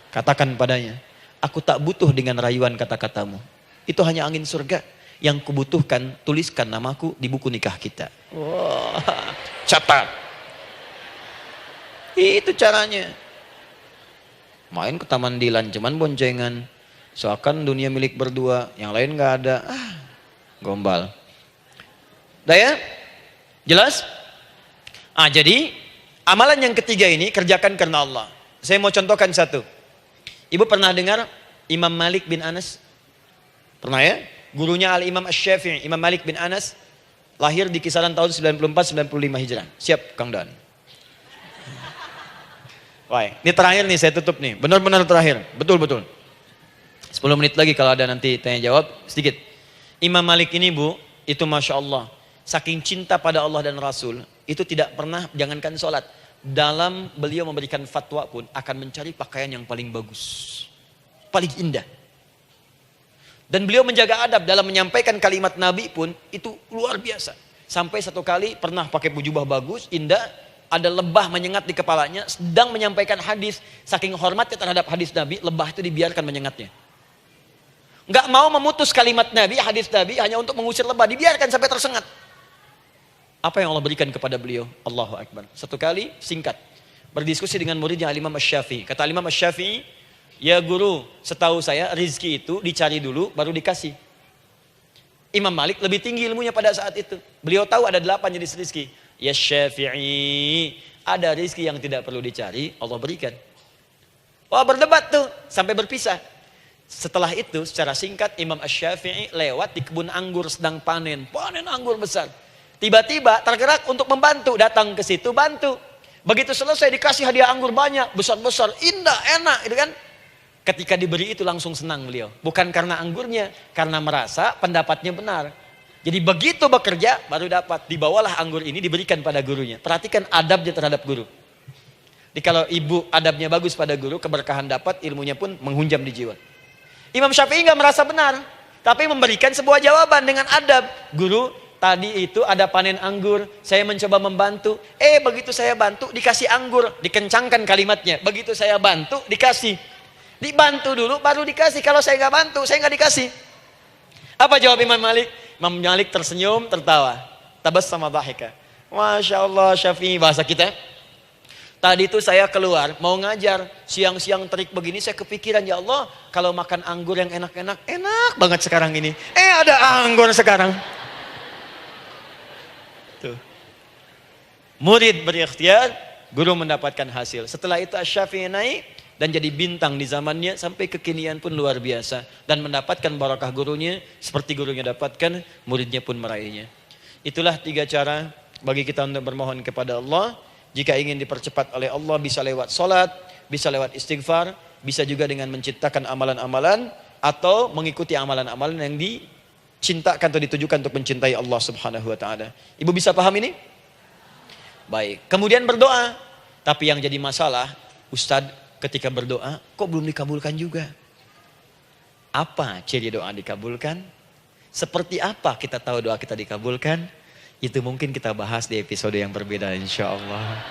Katakan padanya, aku tak butuh dengan rayuan kata-katamu. Itu hanya angin surga. Yang kubutuhkan, tuliskan namaku di buku nikah kita. Wah, catat. Itu caranya. Main ke Taman Dilan, cuman boncengan. Seakan dunia milik berdua, yang lain gak ada. Gombal. Udah ya? Jelas? Jadi amalan yang ketiga ini kerjakan karena Allah. Saya mau contohkan satu. Ibu pernah dengar Imam Malik bin Anas? Pernah ya? Gurunya Al-Imam Asy-Syafi'i, Imam Malik bin Anas, lahir di kisaran tahun 94-95 Hijrah. Siap, Kang Dan. Wah, ini terakhir nih, saya tutup nih. Benar-benar terakhir. Betul-betul. 10 menit lagi kalau ada nanti tanya jawab, sedikit. Imam Malik ini, Bu, itu Masya Allah. Saking cinta pada Allah dan Rasul, itu tidak pernah, jangankan sholat, dalam beliau memberikan fatwa pun akan mencari pakaian yang paling bagus, paling indah. Dan beliau menjaga adab dalam menyampaikan kalimat Nabi pun itu luar biasa. Sampai satu kali pernah pakai jubah bagus, indah, ada lebah menyengat di kepalanya, sedang menyampaikan hadis, saking hormatnya terhadap hadis Nabi, lebah itu dibiarkan menyengatnya. Nggak mau memutus kalimat Nabi, hadis Nabi, hanya untuk mengusir lebah, dibiarkan sampai tersengat. Apa yang Allah berikan kepada beliau? Allahu Akbar. Satu kali singkat, berdiskusi dengan muridnya Imam Asy-Syafi'i. Kata Imam Asy-Syafi'i, ya guru, setahu saya rizki itu dicari dulu baru dikasih. Imam Malik lebih tinggi ilmunya pada saat itu. Beliau tahu ada 8 jenis rizki. Ya Syafi'i, ada rizki yang tidak perlu dicari, Allah berikan. Wah, berdebat tuh sampai berpisah. Setelah itu secara singkat Imam Asy-Syafi'i lewat di kebun anggur sedang panen anggur besar. Tiba-tiba tergerak untuk membantu, datang ke situ bantu. Begitu selesai dikasih hadiah anggur banyak, besar-besar, indah, enak, gitu kan? Ketika diberi itu langsung senang beliau. Bukan karena anggurnya, karena merasa pendapatnya benar. Jadi begitu bekerja baru dapat. Dibawalah anggur ini diberikan pada gurunya. Perhatikan adabnya terhadap guru. Jadi kalau ibu adabnya bagus pada guru, keberkahan dapat, ilmunya pun menghunjam di jiwa. Imam Syafi'i nggak merasa benar, tapi memberikan sebuah jawaban dengan adab. Guru, tadi itu ada panen anggur, saya mencoba membantu. Begitu saya bantu dikasih anggur, dikencangkan kalimatnya. Begitu saya bantu dikasih. Dibantu dulu baru dikasih. Kalau saya nggak bantu, saya nggak dikasih. Apa jawab Imam Malik? Imam Malik tersenyum, tertawa. Tabassama dhahika. Masya Allah, Syafi'i, bahasa kita. Tadi itu saya keluar, mau ngajar. Siang-siang terik begini, saya kepikiran, ya Allah, kalau makan anggur yang enak-enak, enak banget sekarang ini. Ada anggur sekarang. Tuh. Murid berikhtiar, guru mendapatkan hasil. Setelah itu Asy-Syafi'i naik dan jadi bintang di zamannya sampai kekinian pun luar biasa. Dan mendapatkan barakah gurunya, seperti gurunya dapatkan, muridnya pun meraihnya. Itulah 3 cara bagi kita untuk bermohon kepada Allah. Jika ingin dipercepat oleh Allah, bisa lewat sholat, bisa lewat istighfar, bisa juga dengan menciptakan amalan-amalan, atau mengikuti amalan-amalan yang dicintakan atau ditujukan untuk mencintai Allah Subhanahu wa ta'ala. Ibu bisa paham ini? Baik. Kemudian berdoa. Tapi yang jadi masalah, Ustadz, ketika berdoa, kok belum dikabulkan juga? Apa ciri doa dikabulkan? Seperti apa kita tahu doa kita dikabulkan? Itu mungkin kita bahas di episode yang berbeda insya Allah.